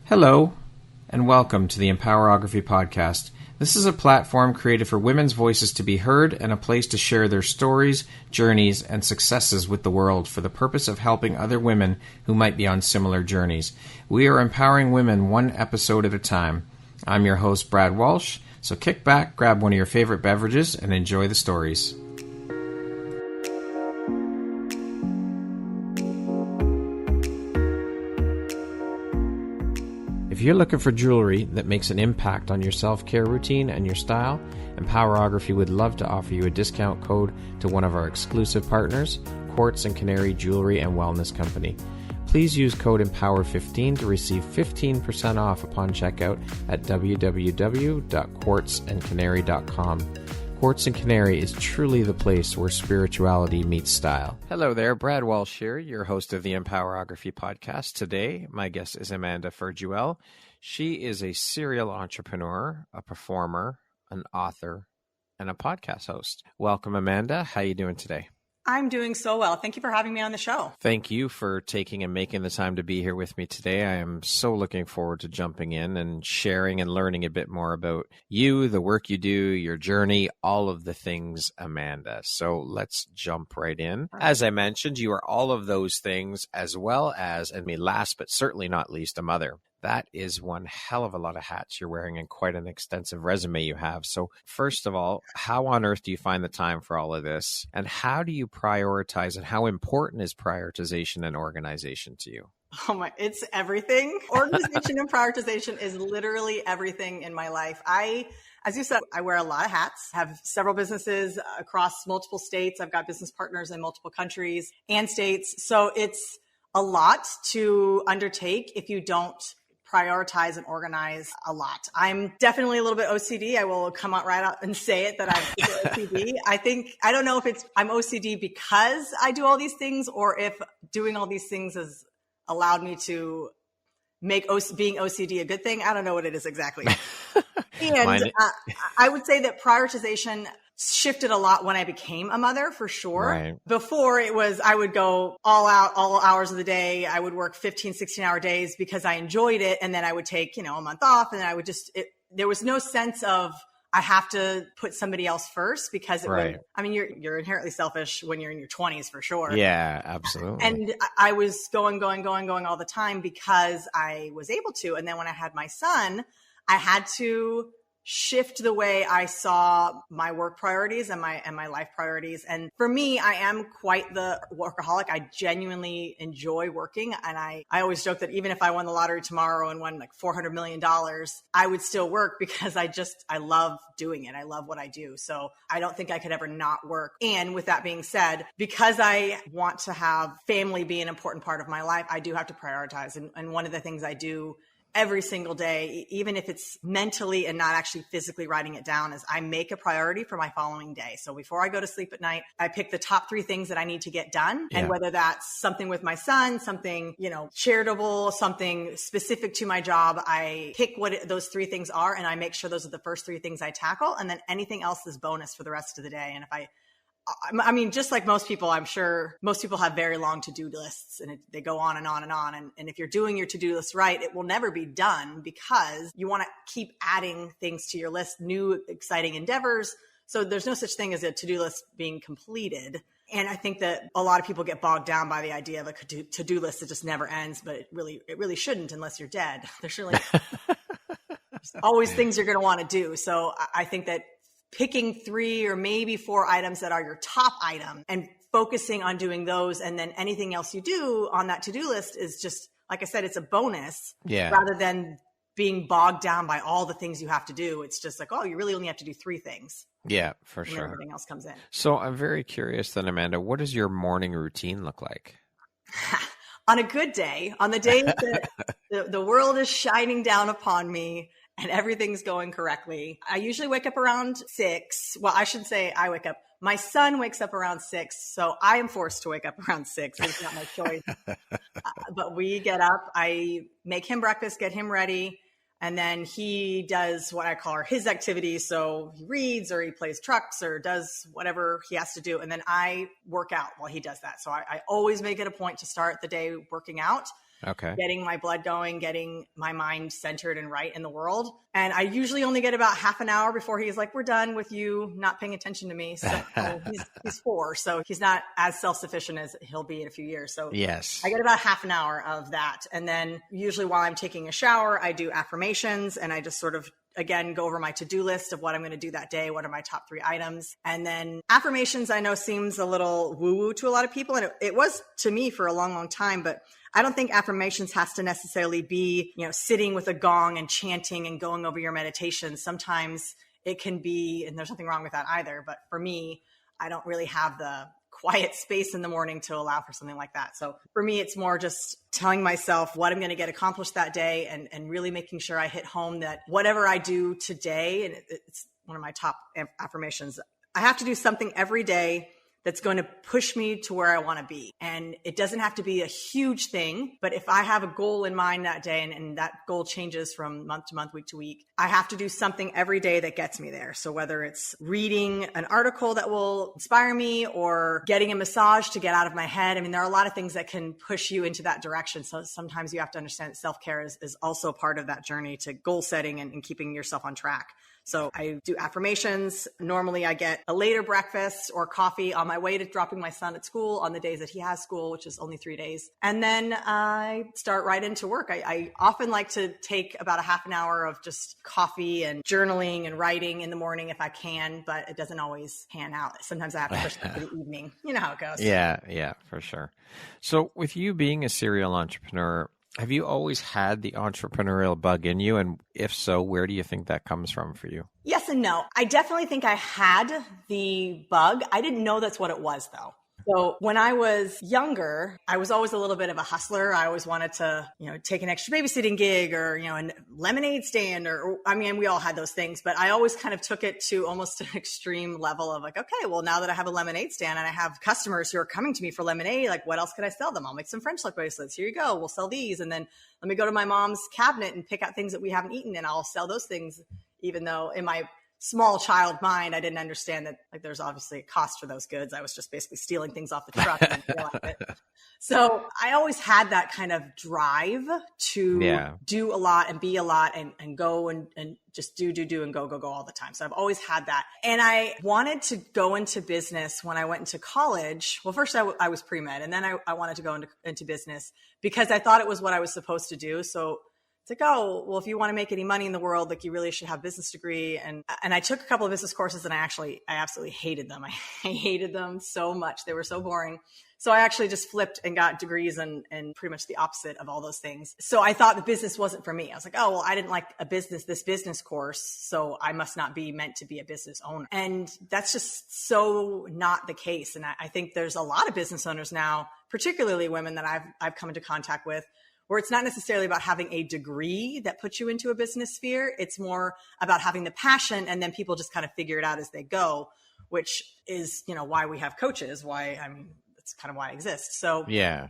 Hello, and welcome to the Empowerography Podcast. This is a platform created for women's voices to be heard and a place to share their stories, journeys, and successes with the world for the purpose of helping other women who might be on similar journeys. We are empowering women one episode at a time. I'm your host, Brad Walsh, so kick back, grab one of your favorite beverages, and enjoy the stories. If you're looking for jewelry that makes an impact on your self-care routine and your style, Empowerography would love to offer you a discount code to one of our exclusive partners, Quartz & Canary Jewelry and Wellness Company. Please use code EMPOWER15 to receive 15% off upon checkout at www.quartzandcanary.com. Quartz & Canary is truly the place where spirituality meets style. Hello there, Brad Walsh here, your host of the Empowerography Podcast. Today, my guest is Amanda Furgiuele. She is a serial entrepreneur, a performer, an author, and a podcast host. Welcome, Amanda. How are you doing today? I'm doing so well. Thank you for having me on the show. Thank you for taking and making the time to be here with me today. I am so looking forward to jumping in and sharing and learning a bit more about you, the work you do, your journey, all of the things, Amanda. So let's jump right in. As I mentioned, you are all of those things as well as, and last but certainly not least, a mother. That is one hell of a lot of hats you're wearing and quite an extensive resume you have. So first of all, how on earth do you find the time for all of this? And how do you prioritize, and how important is prioritization and organization to you? Oh my, it's everything. Organization and prioritization is literally everything in my life. As you said, I wear a lot of hats, have several businesses across multiple states. I've got business partners in multiple countries and states. So it's a lot to undertake if you don't prioritize and organize a lot. I'm definitely a little bit OCD. I will come out right out and say it that I'm OCD. I don't know if I'm OCD because I do all these things or if doing all these things has allowed me to make being OCD a good thing. I don't know what it is exactly. And I would say that prioritization shifted a lot when I became a mother, for sure. Right. Before it was, I would go all out, all hours of the day. I would work 15, 16-hour days because I enjoyed it. And then I would take, a month off, and then I would there was no sense of, I have to put somebody else first because you're inherently selfish when you're in your 20s, for sure. Yeah, absolutely. And I was going all the time because I was able to. And then when I had my son, I had to shift the way I saw my work priorities and my life priorities. And for me, I am quite the workaholic. I genuinely enjoy working. And I always joke that even if I won the lottery tomorrow and won like $400 million, I would still work because I love doing it. I love what I do. So I don't think I could ever not work. And with that being said, because I want to have family be an important part of my life, I do have to prioritize. And one of the things I do every single day, even if it's mentally and not actually physically writing it down, is I make a priority for my following day. So before I go to sleep at night, I pick the top 3 things that I need to get done. Yeah. And whether that's something with my son, something, charitable, something specific to my job, I pick what those 3 things are, and I make sure those are the first 3 things I tackle. And then anything else is bonus for the rest of the day. And just like most people, I'm sure most people have very long to-do lists, and they go on and on and on. And if you're doing your to-do list right, it will never be done because you want to keep adding things to your list, new exciting endeavors. So there's no such thing as a to-do list being completed. And I think that a lot of people get bogged down by the idea of a to-do list that just never ends, but it really shouldn't unless you're dead. There's really always things you're going to want to do. So I think that picking 3 or maybe 4 items that are your top item and focusing on doing those, and then anything else you do on that to-do list is just, like I said, it's a bonus rather than being bogged down by all the things you have to do. It's just like, you really only have to do 3 things. Yeah, for sure. Everything else comes in. So I'm very curious then, Amanda, what does your morning routine look like? On a good day, on the day that the world is shining down upon me and everything's going correctly, I usually wake up around 6. Well, I should say I wake up. My son wakes up around 6, so I am forced to wake up around 6. It's not my choice. But we get up, I make him breakfast, get him ready, and then he does what I call his activities. So he reads or he plays trucks or does whatever he has to do. And then I work out while he does that. So I always make it a point to start the day working out. Okay. getting my blood going, getting my mind centered and right in the world. And I usually only get about half an hour before he's like, we're done with you not paying attention to me. So he's 4, so he's not as self-sufficient as he'll be in a few years. So Yes. I get about half an hour of that. And then usually while I'm taking a shower, I do affirmations, and I just sort of, again, go over my to-do list of what I'm going to do that day. What are my top 3 items? And then affirmations, I know, seems a little woo-woo to a lot of people. And it was to me for a long, long time, but I don't think affirmations has to necessarily be, sitting with a gong and chanting and going over your meditation. Sometimes it can be, and there's nothing wrong with that either. But for me, I don't really have the quiet space in the morning to allow for something like that. So for me, it's more just telling myself what I'm going to get accomplished that day, and really making sure I hit home that whatever I do today, and it's one of my top affirmations, I have to do something every day that's going to push me to where I want to be. And it doesn't have to be a huge thing, but if I have a goal in mind that day, and that goal changes from month to month, week to week, I have to do something every day that gets me there. So whether it's reading an article that will inspire me or getting a massage to get out of my head, I mean, there are a lot of things that can push you into that direction. So sometimes you have to understand that self-care is also part of that journey to goal setting and keeping yourself on track. So I do affirmations. Normally I get a later breakfast or coffee on my way to dropping my son at school on the days that he has school, which is only 3 days. And then I start right into work. I often like to take about a half an hour of just coffee and journaling and writing in the morning if I can, but it doesn't always pan out. Sometimes I have to push it to the evening. You know how it goes. Yeah, for sure. So with you being a serial entrepreneur, have you always had the entrepreneurial bug in you? And if so, where do you think that comes from for you? Yes and no. I definitely think I had the bug. I didn't know that's what it was, though. So when I was younger, I was always a little bit of a hustler. I always wanted to, take an extra babysitting gig or, a lemonade stand we all had those things, but I always kind of took it to almost an extreme level of like, okay, well, now that I have a lemonade stand and I have customers who are coming to me for lemonade, like what else could I sell them? I'll make some French look bracelets. Here you go. We'll sell these. And then let me go to my mom's cabinet and pick out things that we haven't eaten, and I'll sell those things, even though in my small child mind, I didn't understand that there's obviously a cost for those goods. I was just basically stealing things off the truck and realized it. So I always had that kind of drive to do a lot and be a lot and go and just do and go all the time. So I've always had that. And I wanted to go into business when I went into college. Well, first I was pre-med, and then I wanted to go into business because I thought it was what I was supposed to do. So it's like, oh, well, if you want to make any money in the world, you really should have a business degree. And I took a couple of business courses, and I absolutely hated them. I hated them so much. They were so boring. So I actually just flipped and got degrees and pretty much the opposite of all those things. So I thought the business wasn't for me. I was like, oh, well, I didn't like this business course, so I must not be meant to be a business owner. And that's just so not the case. And I think there's a lot of business owners now, particularly women that I've come into contact with, where it's not necessarily about having a degree that puts you into a business sphere. It's more about having the passion, and then people just kind of figure it out as they go, which is, why we have coaches, that's kind of why I exist. So,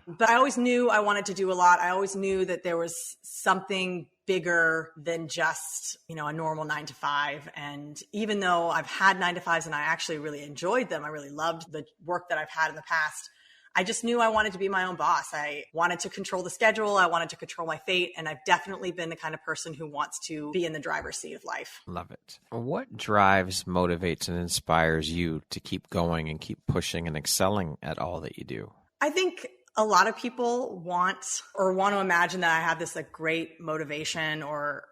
but I always knew I wanted to do a lot. I always knew that there was something bigger than just, a normal 9-to-5. And even though I've had 9-to-5s and I actually really enjoyed them, I really loved the work that I've had in the past, I just knew I wanted to be my own boss. I wanted to control the schedule. I wanted to control my fate. And I've definitely been the kind of person who wants to be in the driver's seat of life. Love it. What drives, motivates, and inspires you to keep going and keep pushing and excelling at all that you do? I think a lot of people want to imagine that I have this great motivation or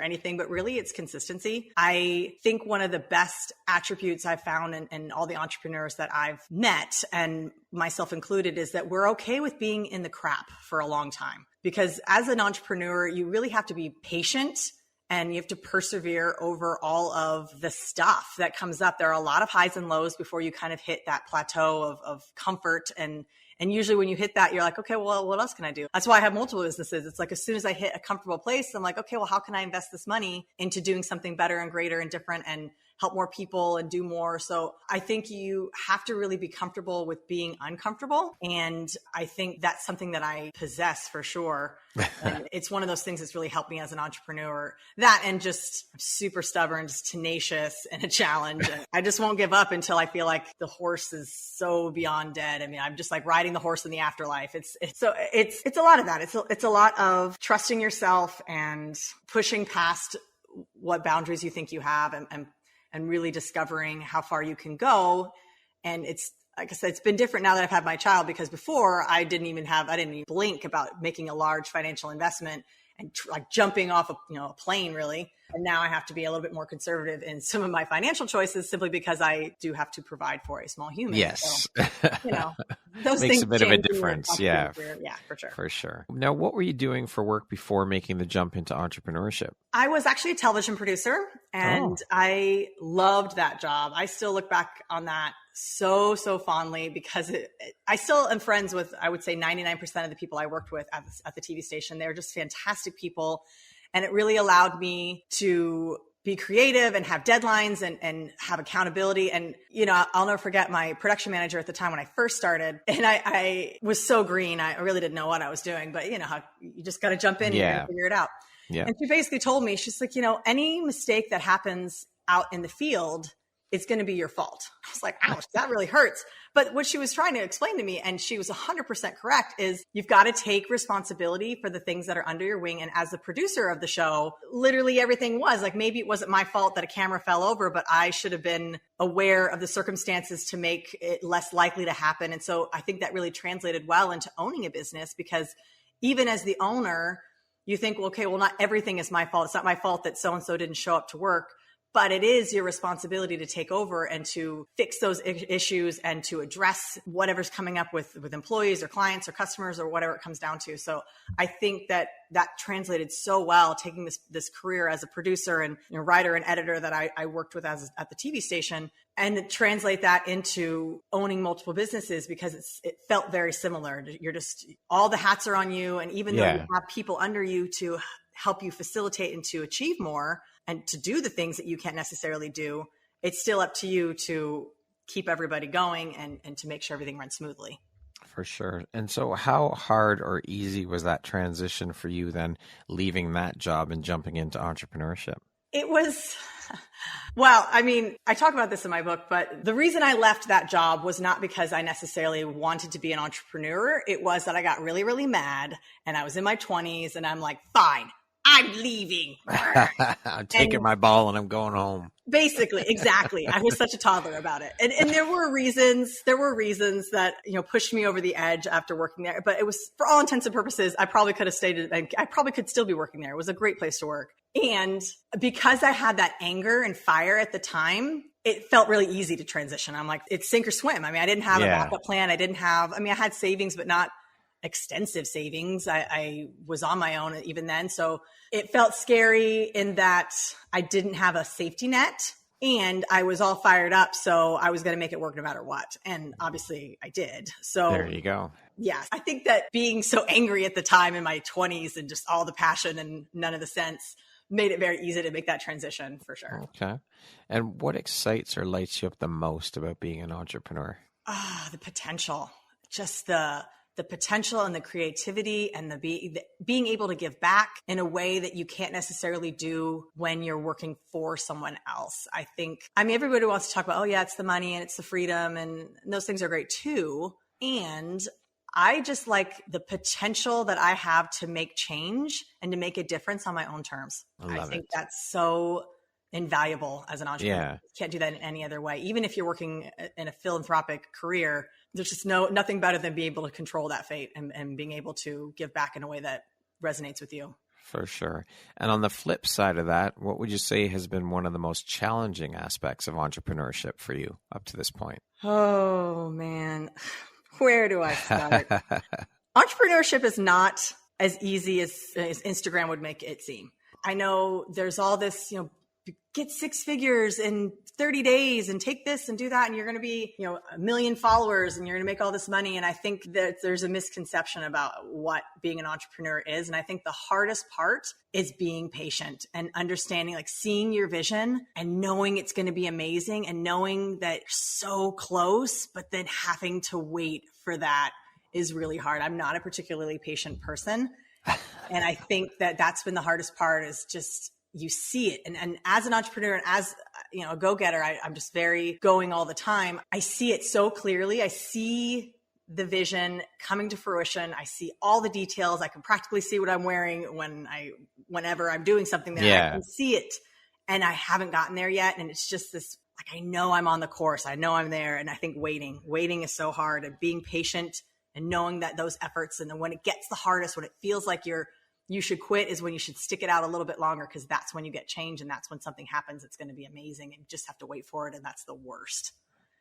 anything, but really it's consistency. I think one of the best attributes I've found in all the entrepreneurs that I've met, and myself included, is that we're okay with being in the crap for a long time. Because as an entrepreneur, you really have to be patient and you have to persevere over all of the stuff that comes up. There are a lot of highs and lows before you kind of hit that plateau of comfort. And usually when you hit that, you're like, okay, well, what else can I do? That's why I have multiple businesses. It's like, as soon as I hit a comfortable place, I'm like, okay, well, how can I invest this money into doing something better and greater and different and help more people and do more. So I think you have to really be comfortable with being uncomfortable. And I think that's something that I possess for sure. And it's one of those things that's really helped me as an entrepreneur. That and just I'm super stubborn, just tenacious and a challenge. And I just won't give up until I feel like the horse is so beyond dead. I mean, I'm just like riding the horse in the afterlife. It's a lot of that. It's a lot of trusting yourself and pushing past what boundaries you think you have and really discovering how far you can go. And it's, like I said, it's been different now that I've had my child, because before I didn't even blink about making a large financial investment and like jumping off a plane really. And now I have to be a little bit more conservative in some of my financial choices simply because I do have to provide for a small human. Yes. So, those makes things a bit of a difference. Yeah. Yeah, for sure. For sure. Now, what were you doing for work before making the jump into entrepreneurship? I was actually a television producer and I loved that job. I still look back on that so fondly because I still am friends with, I would say 99% of the people I worked with at the TV station. They're just fantastic people. And it really allowed me to be creative and have deadlines and have accountability. And, I'll never forget my production manager at the time when I first started. And I was so green. I really didn't know what I was doing, but how you just got to jump in and figure it out. Yeah. And she basically told me, she's like, any mistake that happens out in the field, it's going to be your fault. I was like, ouch, that really hurts. But what she was trying to explain to me, and she was 100% correct, is you've got to take responsibility for the things that are under your wing. And as the producer of the show, literally everything was like, maybe it wasn't my fault that a camera fell over, but I should have been aware of the circumstances to make it less likely to happen. And so I think that really translated well into owning a business, because even as the owner, you think, well, okay, well, not everything is my fault. It's not my fault that so-and-so didn't show up to work. But it is your responsibility to take over and to fix those issues and to address whatever's coming up with employees or clients or customers or whatever it comes down to. So I think that translated so well, taking this career as a producer and writer and editor that I worked with at the TV station, and translate that into owning multiple businesses, because it felt very similar. You're just, all the hats are on you. And even though you have people under you to help you facilitate and to achieve more, and to do the things that you can't necessarily do, it's still up to you to keep everybody going and to make sure everything runs smoothly. For sure. And so how hard or easy was that transition for you then, leaving that job and jumping into entrepreneurship? It was, well, I mean, I talk about this in my book, but the reason I left that job was not because I necessarily wanted to be an entrepreneur. It was that I got really, really mad and I was in my 20s and I'm like, fine, I'm leaving. I'm taking my ball and I'm going home. Basically, exactly. I was such a toddler about it. And there were reasons that, pushed me over the edge after working there. But it was, for all intents and purposes, I probably could have stayed, I probably could still be working there. It was a great place to work. And because I had that anger and fire at the time, it felt really easy to transition. I'm like, it's sink or swim. I mean, I didn't have a backup plan. I had savings, but not extensive savings. I was on my own even then. So it felt scary in that I didn't have a safety net and I was all fired up. So I was going to make it work no matter what. And obviously I did. So there you go. Yes. I think that being so angry at the time in my 20s and just all the passion and none of the sense made it very easy to make that transition for sure. Okay. And what excites or lights you up the most about being an entrepreneur? The potential, just the potential and the creativity and the being able to give back in a way that you can't necessarily do when you're working for someone else. Everybody wants to talk about, it's the money and it's the freedom, and those things are great too. And I just like the potential that I have to make change and to make a difference on my own terms. I think that's so invaluable as an entrepreneur. Yeah. You can't do that in any other way. Even if you're working in a philanthropic career, there's just nothing better than being able to control that fate and being able to give back in a way that resonates with you. For sure. And on the flip side of that, what would you say has been one of the most challenging aspects of entrepreneurship for you up to this point? Oh, man. Where do I start? Entrepreneurship is not as easy as Instagram would make it seem. I know there's all this, get 6 figures in 30 days and take this and do that. And you're going to be, 1 million followers and you're going to make all this money. And I think that there's a misconception about what being an entrepreneur is. And I think the hardest part is being patient and understanding, like seeing your vision and knowing it's going to be amazing and knowing that you're so close, but then having to wait for that is really hard. I'm not a particularly patient person. And I think that that's been the hardest part, is just, you see it. And as an entrepreneur and as, a go-getter, I'm just very going all the time. I see it so clearly. I see the vision coming to fruition. I see all the details. I can practically see what I'm wearing whenever I'm doing something there. I can see it, and I haven't gotten there yet. And it's just this, like, I know I'm on the course. I know I'm there. And I think waiting is so hard, and being patient and knowing that those efforts, and then when it gets the hardest, when it feels like you should quit, is when you should stick it out a little bit longer, because that's when you get change, and that's when something happens. It's going to be amazing, and you just have to wait for it. And that's the worst.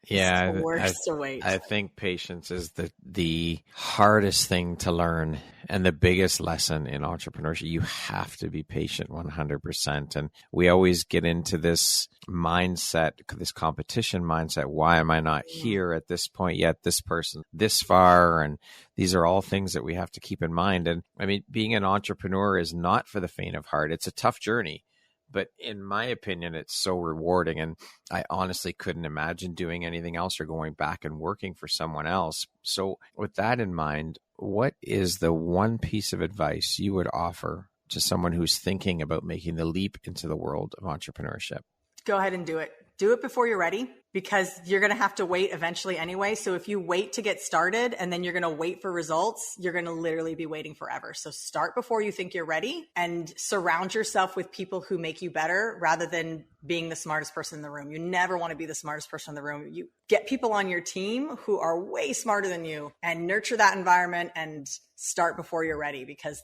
Yeah, it's the worst to wait. I think patience is the hardest thing to learn, and the biggest lesson in entrepreneurship. You have to be patient 100%. And we always get into this mindset, this competition mindset. Why am I not here at this point yet? This person this far. And these are all things that we have to keep in mind. And I mean, being an entrepreneur is not for the faint of heart. It's a tough journey. But in my opinion, it's so rewarding. And I honestly couldn't imagine doing anything else or going back and working for someone else. So with that in mind, what is the one piece of advice you would offer to someone who's thinking about making the leap into the world of entrepreneurship? Go ahead and do it. Do it before you're ready, because you're going to have to wait eventually anyway. So if you wait to get started and then you're going to wait for results, you're going to literally be waiting forever. So start before you think you're ready, and surround yourself with people who make you better rather than being the smartest person in the room. You never want to be the smartest person in the room. You get people on your team who are way smarter than you, and nurture that environment, and start before you're ready, because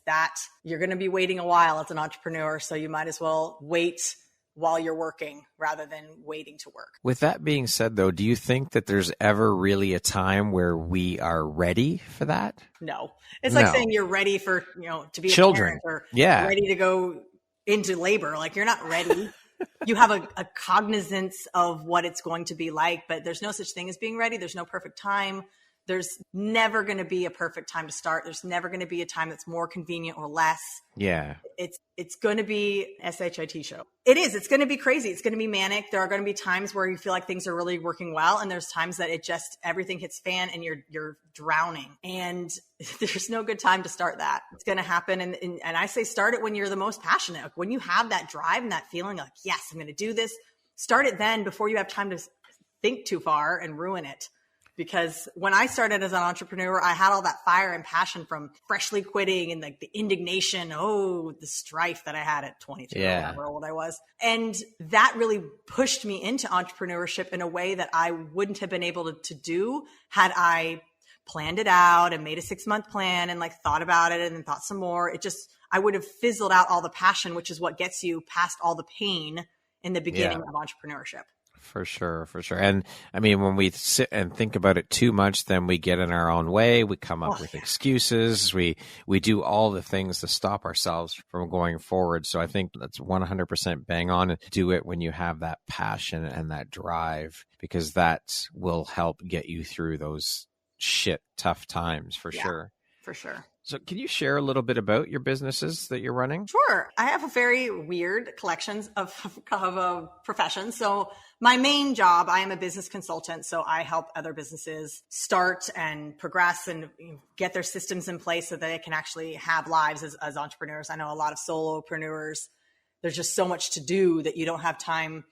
you're going to be waiting a while as an entrepreneur. So you might as well wait while you're working rather than waiting to work. With that being said, though, do you think that there's ever really a time where we are ready for that? No. It's like saying you're ready for, to be children, a parent, or ready to go into labor. Like, you're not ready. You have a cognizance of what it's going to be like, but there's no such thing as being ready. There's no perfect time. There's never going to be a perfect time to start. There's never going to be a time that's more convenient or less. Yeah. It's going to be SHIT show. It is. It's going to be crazy. It's going to be manic. There are going to be times where you feel like things are really working well. And there's times that everything hits fan and you're drowning. And there's no good time to start that. It's going to happen. And I say, start it when you're the most passionate. When you have that drive and that feeling like, yes, I'm going to do this. Start it then, before you have time to think too far and ruin it. Because when I started as an entrepreneur, I had all that fire and passion from freshly quitting, and like the indignation, the strife that I had at 22 or however old I was. And that really pushed me into entrepreneurship in a way that I wouldn't have been able to do had I planned it out and made a 6-month plan and like thought about it and then thought some more. I would have fizzled out all the passion, which is what gets you past all the pain in the beginning of entrepreneurship. For sure. And I mean, when we sit and think about it too much, then we get in our own way. We come up with excuses. We do all the things to stop ourselves from going forward. So I think that's 100% bang on. Do it when you have that passion and that drive, because that will help get you through those tough times for sure. For sure. So can you share a little bit about your businesses that you're running? Sure. I have a very weird collections of professions. So my main job, I am a business consultant. So I help other businesses start and progress and get their systems in place so that they can actually have lives as entrepreneurs. I know a lot of solopreneurs. There's just so much to do that you don't have time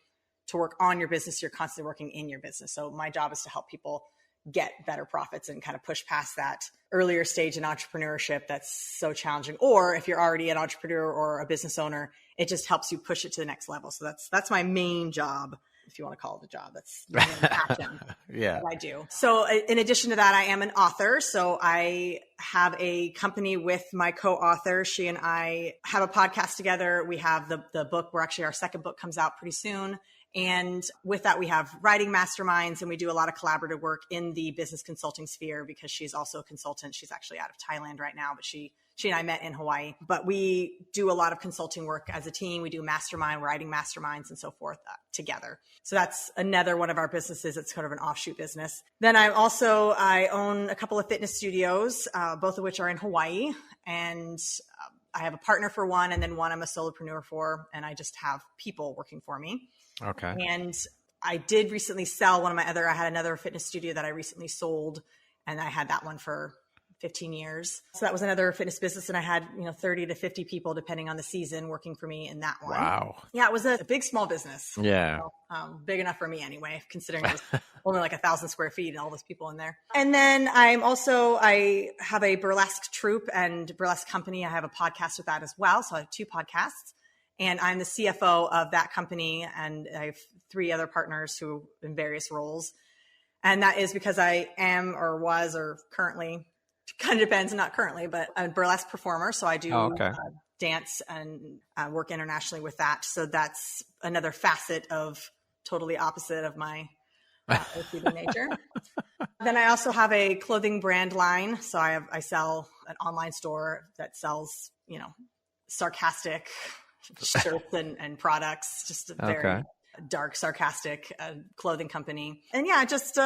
to work on your business. You're constantly working in your business. So my job is to help people get better profits and kind of push past that earlier stage in entrepreneurship that's so challenging. Or if you're already an entrepreneur or a business owner, it just helps you push it to the next level. So that's my main job, if you want to call it a job. That's my main passion. What I do. So in addition to that, I am an author. So I have a company with my co-author. She and I have a podcast together. We have the book. Our second book comes out pretty soon. And with that, we have writing masterminds, and we do a lot of collaborative work in the business consulting sphere, because she's also a consultant. She's actually out of Thailand right now, but she She and I met in Hawaii, but we do a lot of consulting work as a team. We do mastermind, writing masterminds and so forth together. So that's another one of our businesses. It's kind of an offshoot business. Then I own a couple of fitness studios, both of which are in Hawaii. And I have a partner for one, and then one I'm a solopreneur for, and I just have people working for me. Okay. And I did recently sell I had another fitness studio that I recently sold, and I had that one for 15 years. So that was another fitness business. And I had, 30 to 50 people, depending on the season, working for me in that one. Wow. Yeah, it was a big, small business. Yeah. So, big enough for me anyway, considering it was only like 1,000 square feet and all those people in there. And then I have a burlesque troupe and burlesque company. I have a podcast with that as well. So I have 2 podcasts. And I'm the CFO of that company. And I have 3 other partners who in various roles. And that is because I am or was or currently, kind of depends, not currently, but a burlesque performer. So I do dance and work internationally with that. So that's another facet of totally opposite of my OCD nature. Then I also have a clothing brand line. So I sell an online store that sells, sarcastic shirts and products, just a very dark, sarcastic clothing company. And yeah, just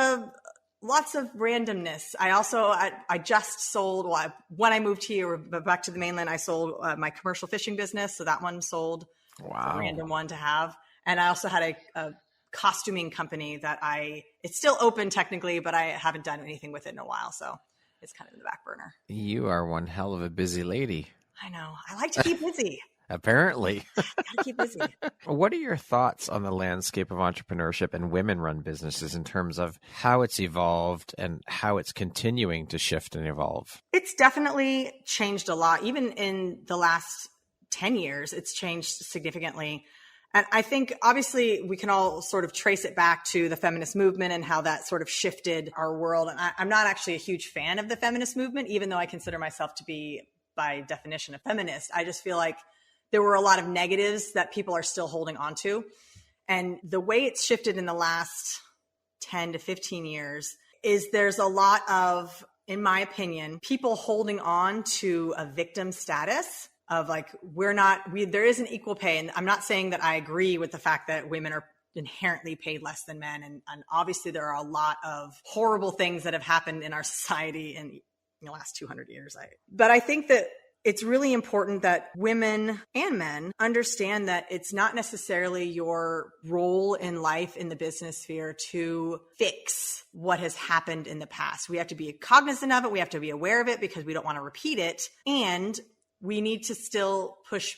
lots of randomness. I just sold, when I moved here, back to the mainland, I sold my commercial fishing business. So that one sold. Wow. A random one to have. And I also had a costuming company that it's still open technically, but I haven't done anything with it in a while. So it's kind of in the back burner. You are one hell of a busy lady. I know. I like to keep busy. Apparently. Gotta keep busy. What are your thoughts on the landscape of entrepreneurship and women-run businesses in terms of how it's evolved and how it's continuing to shift and evolve? It's definitely changed a lot. Even in the last 10 years, it's changed significantly. And I think obviously we can all sort of trace it back to the feminist movement and how that sort of shifted our world. And I'm not actually a huge fan of the feminist movement, even though I consider myself to be, by definition, a feminist. I just feel like there were a lot of negatives that people are still holding on to. And the way it's shifted in the last 10 to 15 years is there's a lot of, in my opinion, people holding on to a victim status of like, there isn't equal pay. And I'm not saying that I agree with the fact that women are inherently paid less than men. And obviously there are a lot of horrible things that have happened in our society in the last 200 years. But I think that it's really important that women and men understand that it's not necessarily your role in life in the business sphere to fix what has happened in the past. We have to be cognizant of it. We have to be aware of it because we don't want to repeat it. And we need to still push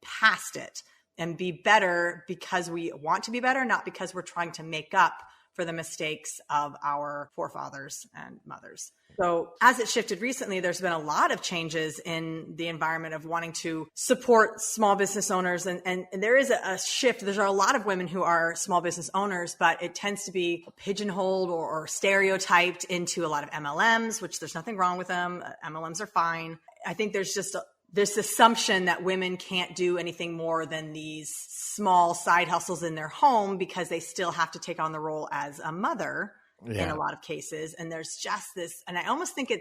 past it and be better because we want to be better, not because we're trying to make up for the mistakes of our forefathers and mothers. So as it shifted recently, there's been a lot of changes in the environment of wanting to support small business owners. And there is a shift. There's a lot of women who are small business owners, but it tends to be pigeonholed or stereotyped into a lot of MLMs, which there's nothing wrong with them. MLMs are fine. I think there's just this assumption that women can't do anything more than these small side hustles in their home because they still have to take on the role as a mother in a lot of cases. And there's just this, and I almost think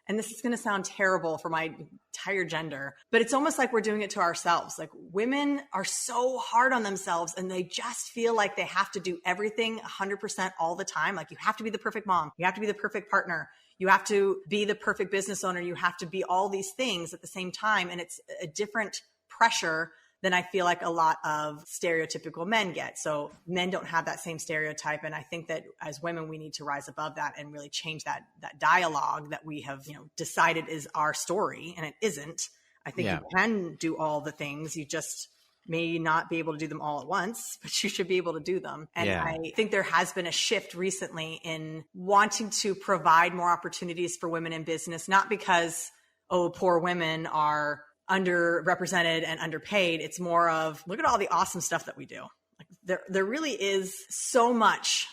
and this is going to sound terrible for my entire gender, but it's almost like we're doing it to ourselves. Like women are so hard on themselves and they just feel like they have to do everything 100% all the time. Like you have to be the perfect mom. You have to be the perfect partner. You have to be the perfect business owner. You have to be all these things at the same time. And it's a different pressure than I feel like a lot of stereotypical men get. So men don't have that same stereotype. And I think that as women, we need to rise above that and really change that dialogue that we have, decided is our story. And it isn't. I think you can do all the things. You just may not be able to do them all at once, but you should be able to do them. And I think there has been a shift recently in wanting to provide more opportunities for women in business, not because, poor women are underrepresented and underpaid. It's more of, look at all the awesome stuff that we do. Like there really is so much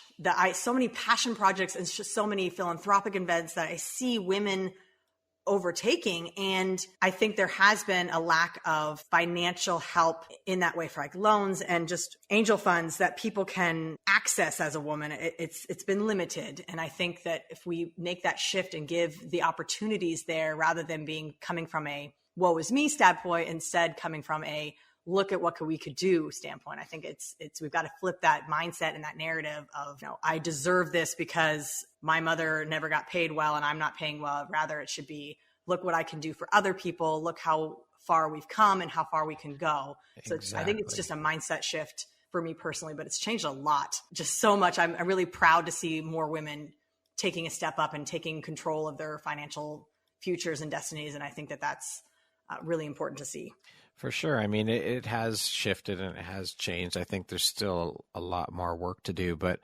so many passion projects and just so many philanthropic events that I see women overtaking. And I think there has been a lack of financial help in that way for like loans and just angel funds that people can access as a woman. It's been limited. And I think that if we make that shift and give the opportunities there, rather than coming from a woe is me standpoint, instead coming from a look at what we could do standpoint. I think we've got to flip that mindset and that narrative of, I deserve this because my mother never got paid well and I'm not paying well. Rather, it should be, look what I can do for other people. Look how far we've come and how far we can go. Exactly. So I think it's just a mindset shift for me personally, but it's changed a lot, just so much. I'm really proud to see more women taking a step up and taking control of their financial futures and destinies. And I think that that's really important to see. For sure. I mean, it has shifted and it has changed. I think there's still a lot more work to do, but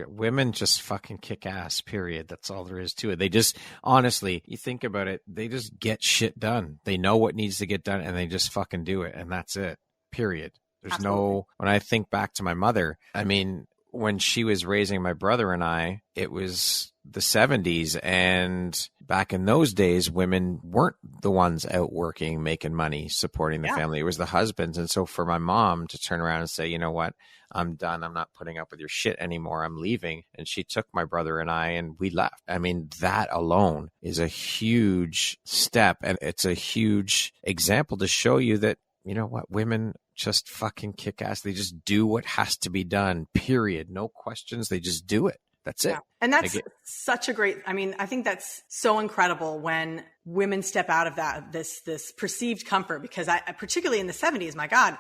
women just fucking kick ass, period. That's all there is to it. They just, honestly, you think about it, they just get shit done. They know what needs to get done and they just fucking do it. And that's it, period. There's Absolutely. When I think back to my mother, I mean, when she was raising my brother and I, it was the 70s. And back in those days, women weren't the ones out working, making money, supporting the family. It was the husbands. And so for my mom to turn around and say, you know what, I'm done. I'm not putting up with your shit anymore. I'm leaving. And she took my brother and I and we left. I mean, that alone is a huge step. And it's a huge example to show you that, you know what, women just fucking kick ass. They just do what has to be done, period. No questions. They just do it. That's it. And that's such a great, I mean, I think that's so incredible when women step out of this perceived comfort, because particularly in the 70s, my God,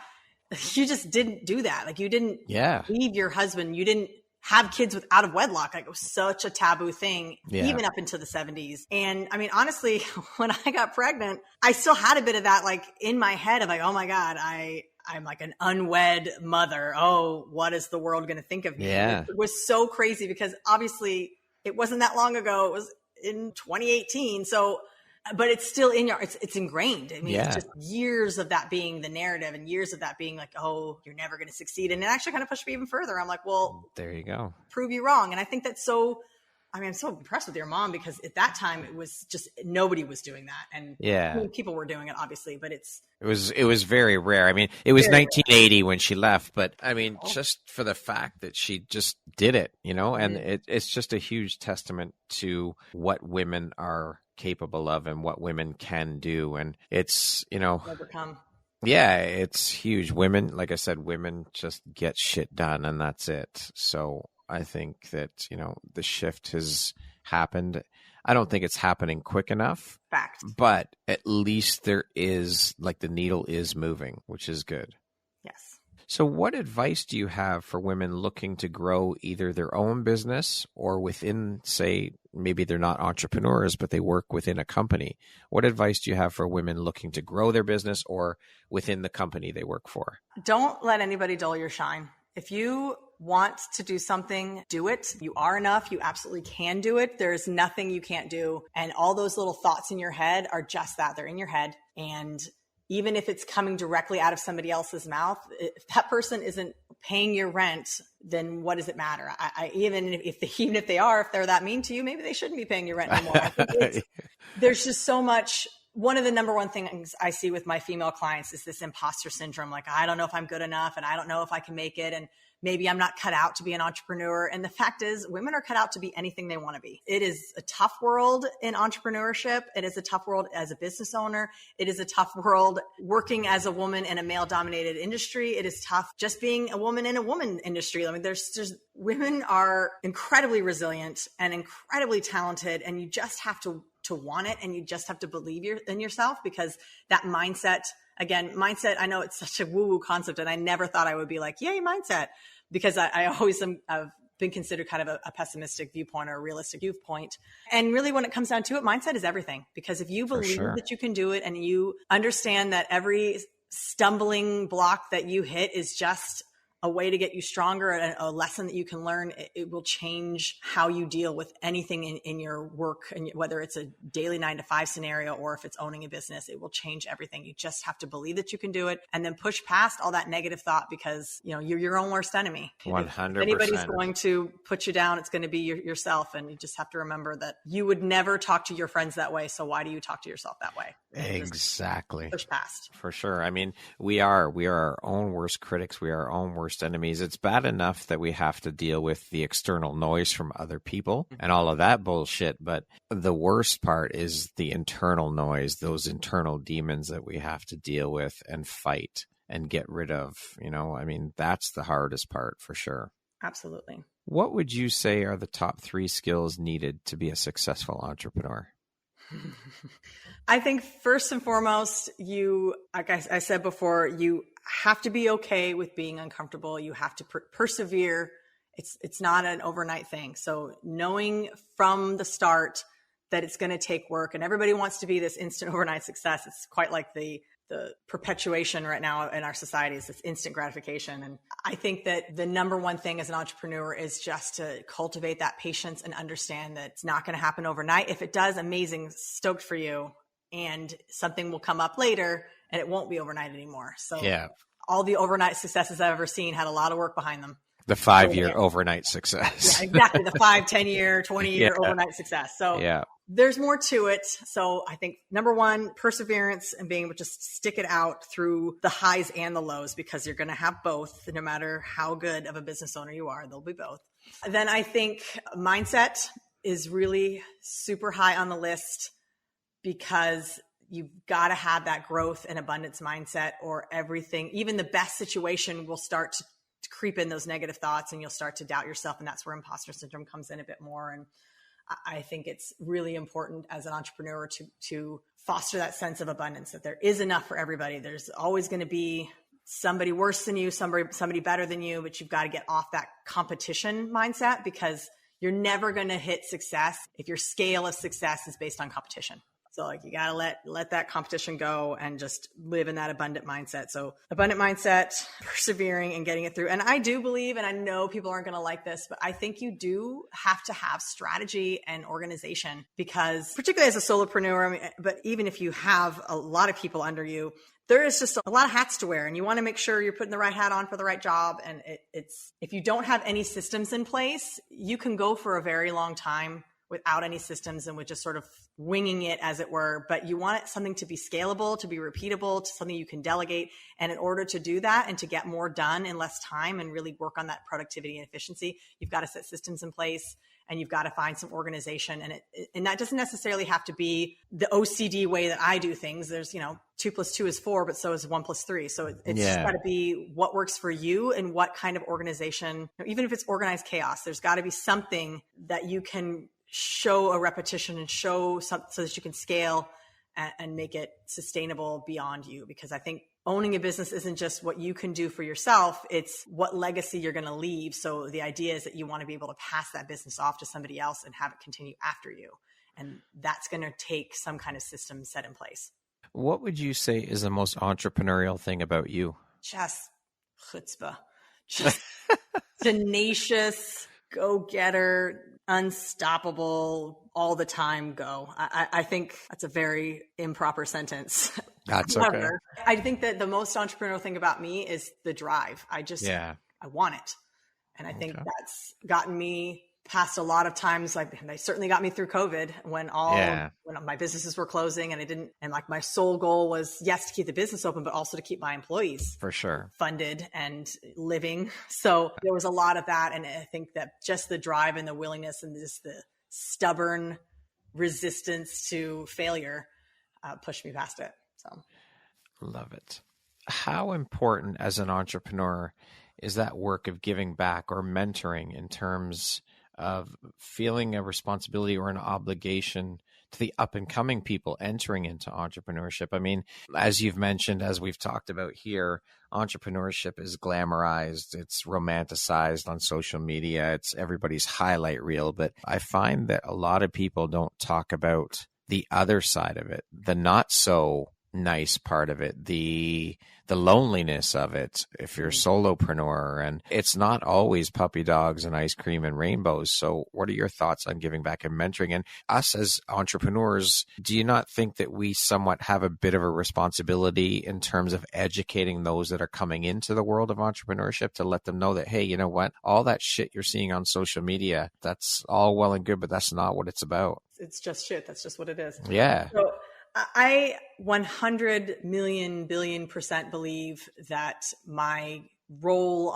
you just didn't do that. Like you didn't leave your husband. You didn't have kids out of wedlock. Like it was such a taboo thing, even up into the 70s. And I mean, honestly, when I got pregnant, I still had a bit of that like in my head of like, oh my God, I'm like an unwed mother. Oh, what is the world going to think of me? Yeah. It was so crazy because obviously it wasn't that long ago. It was in 2018. So, but it's still it's ingrained. I mean, it's just years of that being the narrative and years of that being like, oh, you're never going to succeed. And it actually kind of pushed me even further. I'm like, well, there you go. Prove you wrong. And I think that's so, I mean, I'm so impressed with your mom because at that time it was just, nobody was doing that. And I mean, people were doing it obviously, but it was very rare. I mean, it was 1980 when she left, but I mean, just for the fact that she just did it, you know, and it's just a huge testament to what women are capable of and what women can do. And it's, you know, overcome. Yeah, it's huge. Women, like I said, women just get shit done and that's it. So I think that, you know, the shift has happened. I don't think it's happening quick enough. Fact. But at least there is, like, the needle is moving, which is good. Yes. So what advice do you have for women looking to grow either their own business or within, say, maybe they're not entrepreneurs, but they work within a company? What advice do you have for women looking to grow their business or within the company they work for? Don't let anybody dull your shine. If you want to do something, do it. You are enough. You absolutely can do it. There's nothing you can't do. And all those little thoughts in your head are just that. They're in your head. And even if it's coming directly out of somebody else's mouth, if that person isn't paying your rent, then what does it matter? Even if they are, if they're that mean to you, maybe they shouldn't be paying your rent anymore. I think there's just so much. One of the number one things I see with my female clients is this imposter syndrome. Like, I don't know if I'm good enough and I don't know if I can make it. And maybe I'm not cut out to be an entrepreneur. And the fact is, women are cut out to be anything they want to be. It is a tough world in entrepreneurship. It is a tough world as a business owner. It is a tough world working as a woman in a male-dominated industry. It is tough just being a woman in a woman industry. I mean, there's women are incredibly resilient and incredibly talented, and you just have to want it, and you just have to believe in yourself, because that mindset, I know it's such a woo-woo concept, and I never thought I would be like, yay, mindset, because I always have been considered kind of a pessimistic viewpoint or a realistic viewpoint. And really, when it comes down to it, mindset is everything, because if you believe that you can do it and you understand that every stumbling block that you hit is just a way to get you stronger, a lesson that you can learn. It will change how you deal with anything in your work, and whether it's a daily 9 to 5 scenario or if it's owning a business, it will change everything. You just have to believe that you can do it and then push past all that negative thought, because you're your own worst enemy. 100%. If anybody's going to put you down, it's going to be yourself. And you just have to remember that you would never talk to your friends that way. So why do you talk to yourself that way? Exactly. Push past. For sure. I mean, we are our own worst critics. We are our own worst enemies. It's bad enough that we have to deal with the external noise from other people and all of that bullshit. But the worst part is the internal noise, those internal demons that we have to deal with and fight and get rid of. I mean, that's the hardest part for sure. Absolutely. What would you say are the top 3 skills needed to be a successful entrepreneur? I think first and foremost, like I said before, you have to be okay with being uncomfortable. You have to persevere. It's not an overnight thing. So knowing from the start that it's going to take work, and everybody wants to be this instant overnight success. It's quite like the perpetuation right now in our society is this instant gratification. And I think that the number one thing as an entrepreneur is just to cultivate that patience and understand that it's not going to happen overnight. If it does, amazing, stoked for you. And something will come up later and it won't be overnight anymore. So all the overnight successes I've ever seen had a lot of work behind them. The 5-year overnight success. Yeah, exactly. The 5, 10-year, 20-year overnight success. So there's more to it. So I think number one, perseverance and being able to just stick it out through the highs and the lows, because you're going to have both. No matter how good of a business owner you are, there'll be both. Then I think mindset is really super high on the list, because you've got to have that growth and abundance mindset, or everything, even the best situation, will start to creep in those negative thoughts and you'll start to doubt yourself. And that's where imposter syndrome comes in a bit more. And I think it's really important as an entrepreneur to foster that sense of abundance, that there is enough for everybody. There's always going to be somebody worse than you, somebody better than you, but you've got to get off that competition mindset, because you're never going to hit success if your scale of success is based on competition. So you got to let that competition go and just live in that abundant mindset. So abundant mindset, persevering and getting it through. And I do believe, and I know people aren't going to like this, but I think you do have to have strategy and organization, because particularly as a solopreneur, but even if you have a lot of people under you, there is just a lot of hats to wear, and you want to make sure you're putting the right hat on for the right job. And it's if you don't have any systems in place, you can go for a very long time without any systems and with just sort of winging it, as it were. But you want something to be scalable, to be repeatable, to something you can delegate. And in order to do that and to get more done in less time and really work on that productivity and efficiency, you've got to set systems in place, and you've got to find some organization. And that doesn't necessarily have to be the OCD way that I do things. There's, 2 + 2 is 4, but so is 1 + 3. So it's just got to be what works for you and what kind of organization. Even if it's organized chaos, there's got to be something that you can show a repetition and show so that you can scale and make it sustainable beyond you. Because I think owning a business isn't just what you can do for yourself, it's what legacy you're going to leave. So the idea is that you want to be able to pass that business off to somebody else and have it continue after you. And that's going to take some kind of system set in place. What would you say is the most entrepreneurial thing about you? Just chutzpah, just tenacious, go-getter, unstoppable, all the time go. I think that's a very improper sentence. That's okay. I think that the most entrepreneurial thing about me is the drive. I want it. And I think that's gotten me past a lot of times. They certainly got me through COVID when my businesses were closing and my sole goal was, yes, to keep the business open, but also to keep my employees for sure funded and living. So there was a lot of that. And I think that just the drive and the willingness and just the stubborn resistance to failure pushed me past it. So love it. How important as an entrepreneur is that work of giving back or mentoring in terms of feeling a responsibility or an obligation to the up and coming people entering into entrepreneurship? I mean, as you've mentioned, as we've talked about here, entrepreneurship is glamorized, it's romanticized on social media, it's everybody's highlight reel. But I find that a lot of people don't talk about the other side of it, the not so nice part of it, the loneliness of it if you're a solopreneur, and it's not always puppy dogs and ice cream and rainbows. So what are your thoughts on giving back and mentoring? And us as entrepreneurs, do you not think that we somewhat have a bit of a responsibility in terms of educating those that are coming into the world of entrepreneurship to let them know that, hey, you know what, all that shit you're seeing on social media, that's all well and good, but that's not what it's about. It's just shit. That's just what it is. Yeah. So I 100 million billion % believe that my role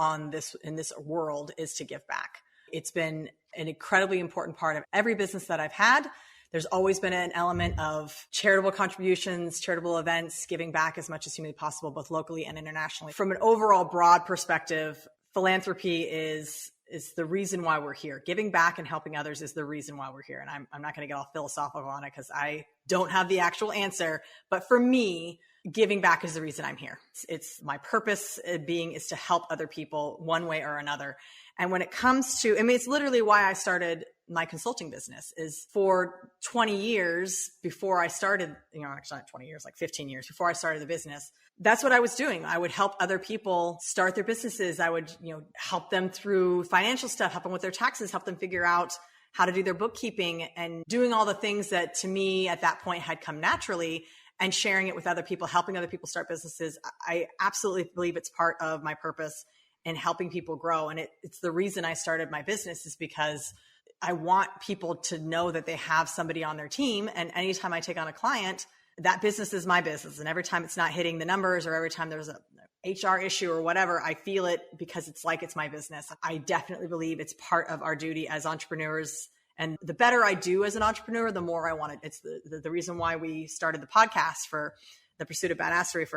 in this world is to give back. It's been an incredibly important part of every business that I've had. There's always been an element of charitable contributions, charitable events, giving back as much as humanly possible, both locally and internationally. From an overall broad perspective, philanthropy is the reason why we're here. Giving back and helping others is the reason why we're here. And I'm not going to get all philosophical on it because I don't have the actual answer. But for me, giving back is the reason I'm here. It's my purpose is to help other people one way or another. And when it comes to, it's literally why I started my consulting business. Is for 20 years before I started, actually not 20 years, like 15 years before I started the business, that's what I was doing. I would help other people start their businesses. I would, help them through financial stuff, help them with their taxes, help them figure out how to do their bookkeeping, and doing all the things that to me at that point had come naturally, and sharing it with other people, helping other people start businesses. I absolutely believe it's part of my purpose in helping people grow. And it's the reason I started my business, is because I want people to know that they have somebody on their team. And anytime I take on a client, that business is my business. And every time it's not hitting the numbers, or every time there's a HR issue or whatever, I feel it because it's my business. I definitely believe it's part of our duty as entrepreneurs. And the better I do as an entrepreneur, the more I want it. It's the reason why we started the podcast for the Pursuit of Badassery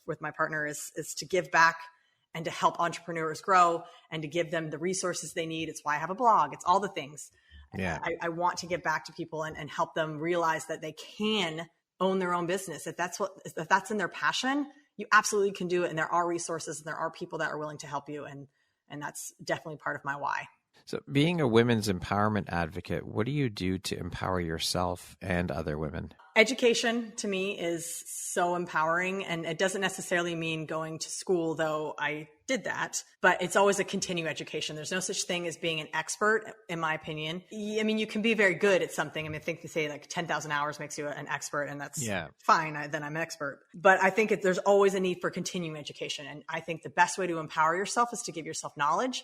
with my partner is to give back and to help entrepreneurs grow and to give them the resources they need. It's why I have a blog. It's all the things. Yeah. I want to give back to people and help them realize that they can own their own business. If that's in their passion, you absolutely can do it. And there are resources and there are people that are willing to help you. And that's definitely part of my why. So being a women's empowerment advocate, what do you do to empower yourself and other women? Education to me is so empowering, and it doesn't necessarily mean going to school, though I did that, but it's always a continuing education. There's no such thing as being an expert, in my opinion. You can be very good at something. I think they say like 10,000 hours makes you an expert, and that's fine. Then I'm an expert. But I think there's always a need for continuing education. And I think the best way to empower yourself is to give yourself knowledge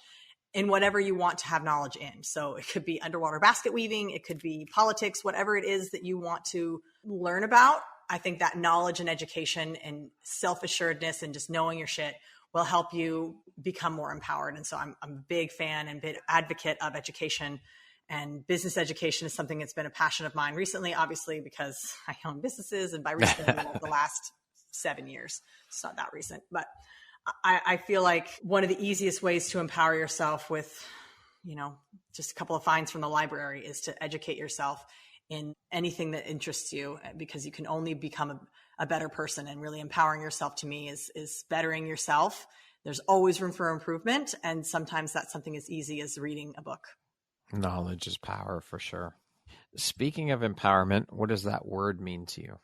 in whatever you want to have knowledge in. So it could be underwater basket weaving, it could be politics, whatever it is that you want to learn about. I think that knowledge and education and self-assuredness and just knowing your shit will help you become more empowered. And so I'm a big fan and big advocate of education, and business education is something that's been a passion of mine recently, obviously, because I own businesses, and by recently, the last 7 years. It's not that recent, but I feel like one of the easiest ways to empower yourself with, just a couple of finds from the library is to educate yourself in anything that interests you, because you can only become a better person. And really empowering yourself to me is bettering yourself. There's always room for improvement. And sometimes that's something as easy as reading a book. Knowledge is power, for sure. Speaking of empowerment, what does that word mean to you?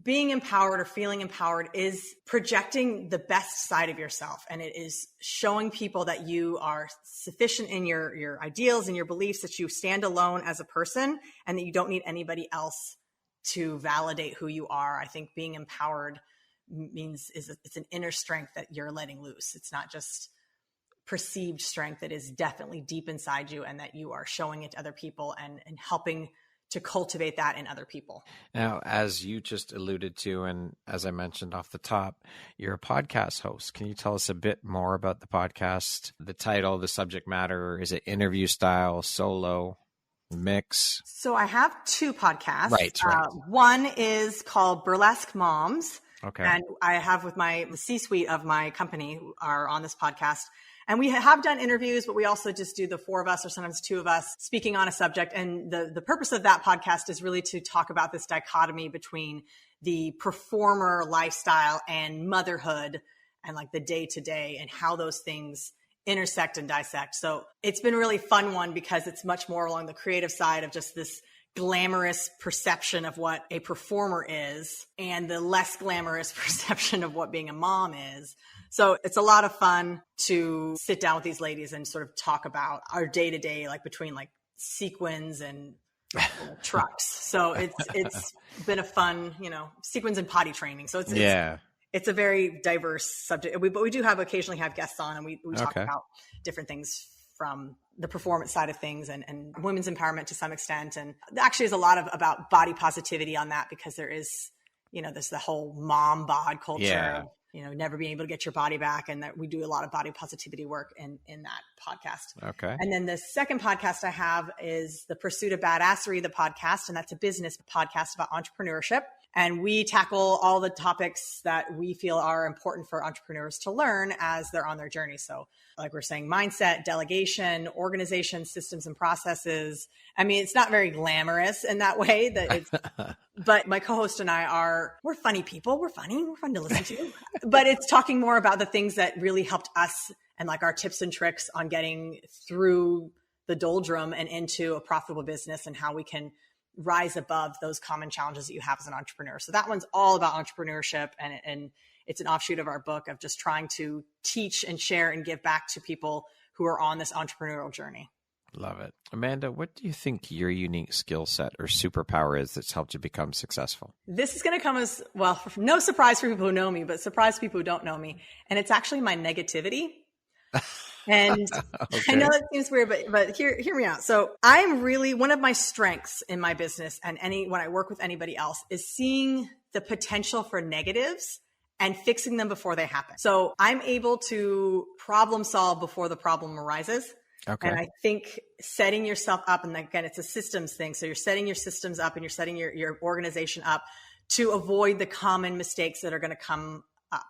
Being empowered or feeling empowered is projecting the best side of yourself. And it is showing people that you are sufficient in your ideals and your beliefs, that you stand alone as a person, and that you don't need anybody else to validate who you are. I think being empowered means it's an inner strength that you're letting loose. It's not just perceived strength. It is definitely deep inside you, and that you are showing it to other people and helping to cultivate that in other people. Now, as you just alluded to, and as I mentioned off the top, you're a podcast host. Can you tell us a bit more about the podcast, the title, the subject matter? Is it interview style, solo, mix? So I have two podcasts. Right. One is called Burlesque Moms. Okay. And I have with the C-suite of my company who are on this podcast. And we have done interviews, but we also just do the four of us or sometimes two of us speaking on a subject. And the purpose of that podcast is really to talk about this dichotomy between the performer lifestyle and motherhood, and like the day to day, and how those things intersect and dissect. So it's been a really fun one, because it's much more along the creative side of just this glamorous perception of what a performer is and the less glamorous perception of what being a mom is. So it's a lot of fun to sit down with these ladies and sort of talk about our day to day, like between like sequins and trucks. So it's been a fun, sequins and potty training. So it's a very diverse subject. But we do occasionally have guests on, and we talk about different things from the performance side of things and women's empowerment to some extent. And actually there's a lot about body positivity on that, because there is, there's the whole mom bod culture. Yeah. Never being able to get your body back. And that we do a lot of body positivity work in that podcast. Okay. And then the second podcast I have is The Pursuit of Badassery, the podcast. And that's a business podcast about entrepreneurship. And we tackle all the topics that we feel are important for entrepreneurs to learn as they're on their journey. So like we're saying, mindset, delegation, organization, systems and processes. I mean, it's not very glamorous in that way but my co-host and we're funny people. We're funny. We're fun to listen to, but it's talking more about the things that really helped us and like our tips and tricks on getting through the doldrum and into a profitable business, and how we can rise above those common challenges that you have as an entrepreneur. So that one's all about entrepreneurship, and it's an offshoot of our book of just trying to teach and share and give back to people who are on this entrepreneurial journey. Love it. Amanda, what do you think your unique skill set or superpower is that's helped you become successful? This is going to come as, well, no surprise for people who know me, but surprise for people who don't know me. And it's actually my negativity. And okay. I know that seems weird, but hear me out. So I'm really, one of my strengths in my business and when I work with anybody else is seeing the potential for negatives and fixing them before they happen. So I'm able to problem solve before the problem arises. Okay. And I think setting yourself up, and again, it's a systems thing. So you're setting your systems up and you're setting your organization up to avoid the common mistakes that are going to come up.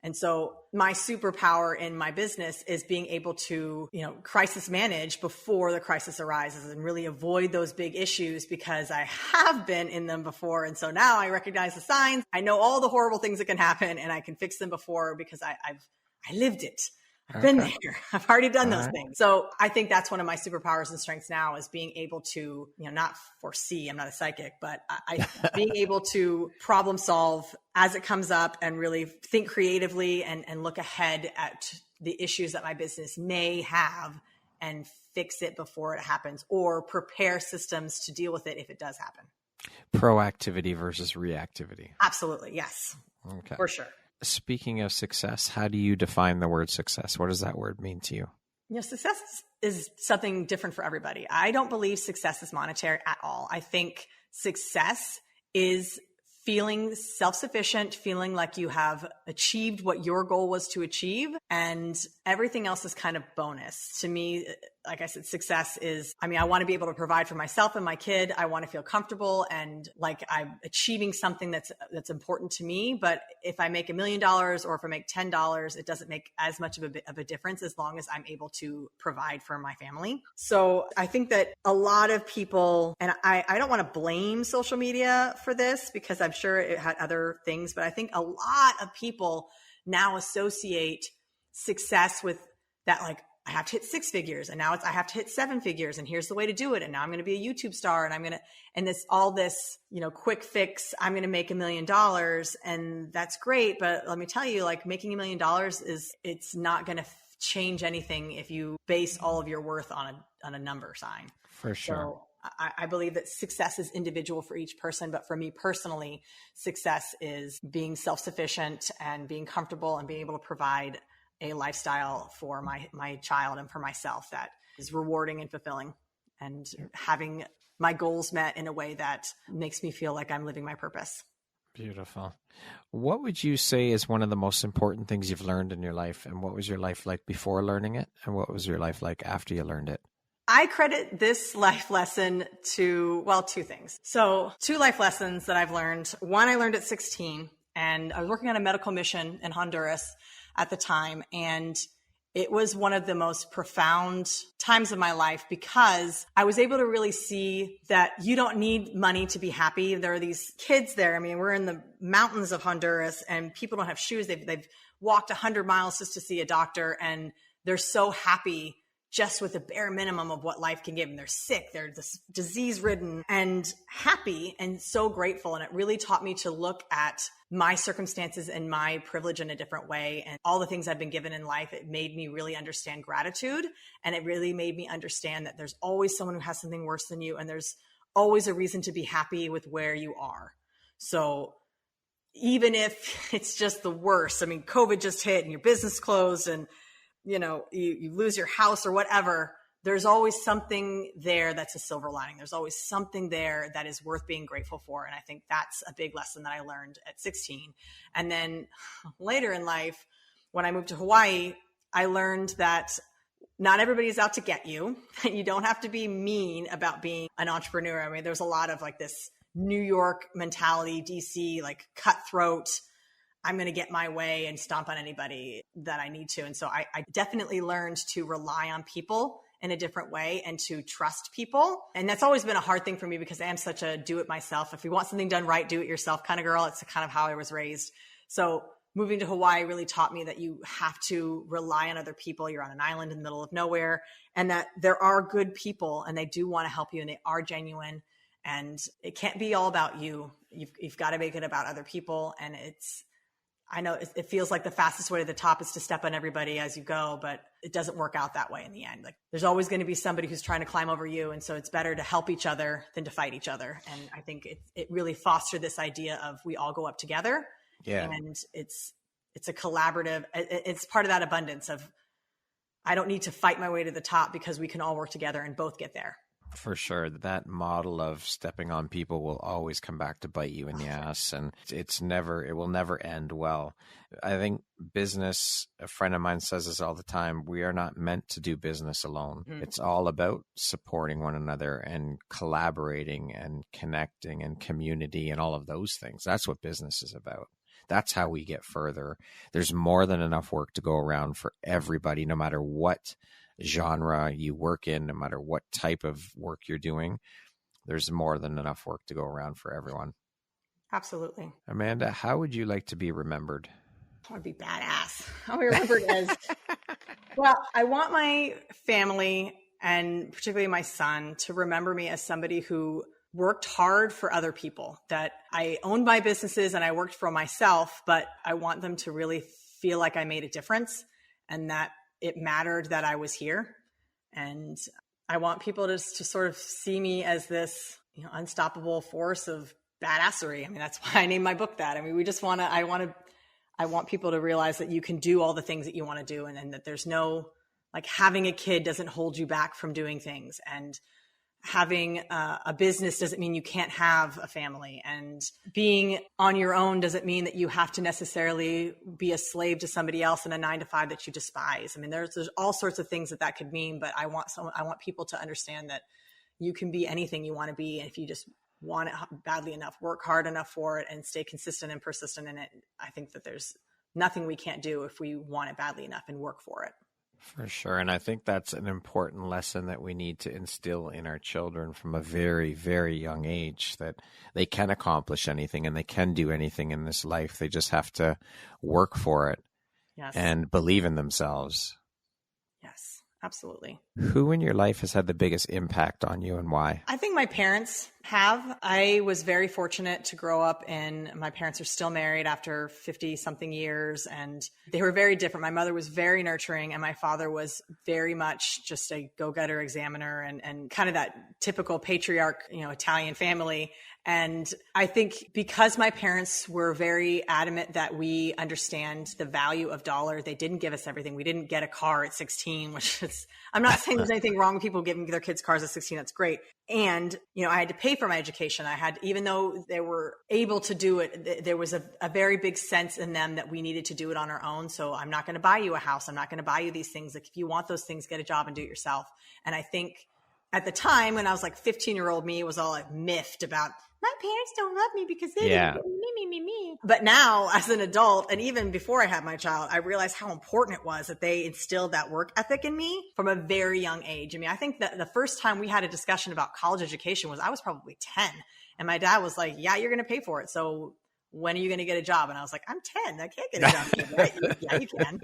And so my superpower in my business is being able to, crisis manage before the crisis arises and really avoid those big issues, because I have been in them before. And so now I recognize the signs. I know all the horrible things that can happen, and I can fix them before because I lived it. I've been there. I've already done those things. So I think that's one of my superpowers and strengths now, is being able to, not foresee, I'm not a psychic, but being able to problem solve as it comes up and really think creatively and look ahead at the issues that my business may have and fix it before it happens, or prepare systems to deal with it if it does happen. Proactivity versus reactivity. Absolutely. Yes. Okay. For sure. Speaking of success, how do you define the word success? What does that word mean to you? Success is something different for everybody. I don't believe success is monetary at all. I think success is feeling self-sufficient, feeling like you have achieved what your goal was to achieve, and everything else is kind of bonus. To me, like I said, success is, I want to be able to provide for myself and my kid. I want to feel comfortable and like I'm achieving something that's important to me. But if I make $1 million or if I make $10, it doesn't make as much of a difference as long as I'm able to provide for my family. So I think that a lot of people, and I don't want to blame social media for this, because I'm sure it had other things, but I think a lot of people now associate success with that, like, I have to hit 6 figures, and now I have to hit 7 figures, and here's the way to do it. And now I'm going to be a YouTube star, and this quick fix, I'm going to make $1 million, and that's great. But let me tell you, like, making $1 million it's not going to change anything if you base all of your worth on a number sign. For sure. So I believe that success is individual for each person. But for me personally, success is being self-sufficient and being comfortable and being able to provide a lifestyle for my child and for myself that is rewarding and fulfilling, and having my goals met in a way that makes me feel like I'm living my purpose. Beautiful. What would you say is one of the most important things you've learned in your life? And what was your life like before learning it? And what was your life like after you learned it? I credit this life lesson to, 2 things. So 2 life lessons that I've learned. One, I learned at 16, and I was working on a medical mission in Honduras at the time. And it was one of the most profound times of my life, because I was able to really see that you don't need money to be happy. There are these kids there. We're in the mountains of Honduras, and people don't have shoes. They've walked 100 miles just to see a doctor, and they're so happy just with the bare minimum of what life can give. And they're sick, they're disease ridden and happy and so grateful. And it really taught me to look at my circumstances and my privilege in a different way. And all the things I've been given in life, it made me really understand gratitude. And it really made me understand that there's always someone who has something worse than you. And there's always a reason to be happy with where you are. So even if it's just the worst, I mean, COVID just hit and your business closed and you lose your house or whatever, there's always something there that's a silver lining. There's always something there that is worth being grateful for. And I think that's a big lesson that I learned at 16. And then later in life, when I moved to Hawaii, I learned that not everybody's out to get you. You don't have to be mean about being an entrepreneur. I mean, there's a lot of like this New York mentality, DC, like cutthroat, I'm going to get my way and stomp on anybody that I need to. And so I definitely learned to rely on people in a different way and to trust people. And that's always been a hard thing for me because I am such a do it myself. If you want something done right, do it yourself kind of girl. It's kind of how I was raised. So moving to Hawaii really taught me that you have to rely on other people. You're on an island in the middle of nowhere, and that there are good people and they do want to help you and they are genuine. And it can't be all about you. You've got to make it about other people. And I know it feels like the fastest way to the top is to step on everybody as you go, but it doesn't work out that way in the end. Like there's always going to be somebody who's trying to climb over you. And so it's better to help each other than to fight each other. And I think it really fostered this idea of we all go up together. Yeah. And it's a collaborative, it's part of that abundance of, I don't need to fight my way to the top because we can all work together and both get there. For sure. That model of stepping on people will always come back to bite you in the ass, and it will never end well. I think business, a friend of mine says this all the time, we are not meant to do business alone. It's all about supporting one another and collaborating and connecting and community and all of those things. That's what business is about. That's how we get further. There's more than enough work to go around for everybody, no matter what genre you work in, no matter what type of work you're doing. There's more than enough work to go around for everyone. Absolutely. Amanda, how would you like to be remembered? I want to be badass. I'll be remembered as, well, I want my family and particularly my son to remember me as somebody who worked hard for other people, that I owned my businesses and I worked for myself, but I want them to really feel like I made a difference and that it mattered that I was here. And I want people to sort of see me as this, unstoppable force of badassery. I mean, that's why I named my book that. I mean, I want people to realize that you can do all the things that you want to do and that there's no, like having a kid doesn't hold you back from doing things. And having a business doesn't mean you can't have a family, and being on your own doesn't mean that you have to necessarily be a slave to somebody else in a 9-to-5 that you despise. I mean, there's all sorts of things that could mean, but I want people to understand that you can be anything you want to be. And if you just want it badly enough, work hard enough for it and stay consistent and persistent in it, I think that there's nothing we can't do if we want it badly enough and work for it. For sure. And I think that's an important lesson that we need to instill in our children from a very, very young age, that they can accomplish anything and they can do anything in this life. They just have to work for it. Yes. And believe in themselves. Yes, absolutely. Who in your life has had the biggest impact on you and why? I think my parents have. I was very fortunate to grow up my parents are still married after 50 something years, and they were very different. My mother was very nurturing and my father was very much just a go-getter examiner and kind of that typical patriarch, Italian family. And I think because my parents were very adamant that we understand the value of dollar, they didn't give us everything. We didn't get a car at 16, which is, I'm not saying there's anything wrong with people giving their kids cars at 16. That's great. And, I had to pay for my education. Even though they were able to do it, there was a very big sense in them that we needed to do it on our own. So I'm not going to buy you a house. I'm not going to buy you these things. Like if you want those things, get a job and do it yourself. And I think at the time when I was like 15-year-old me, it was all like miffed about my parents don't love me because they didn't me. But now as an adult, and even before I had my child, I realized how important it was that they instilled that work ethic in me from a very young age. I mean, I think that the first time we had a discussion about college education I was probably 10. And my dad was like, yeah, you're going to pay for it. So when are you going to get a job? And I was like, I'm 10. I can't get a job. Right? Yeah, you can.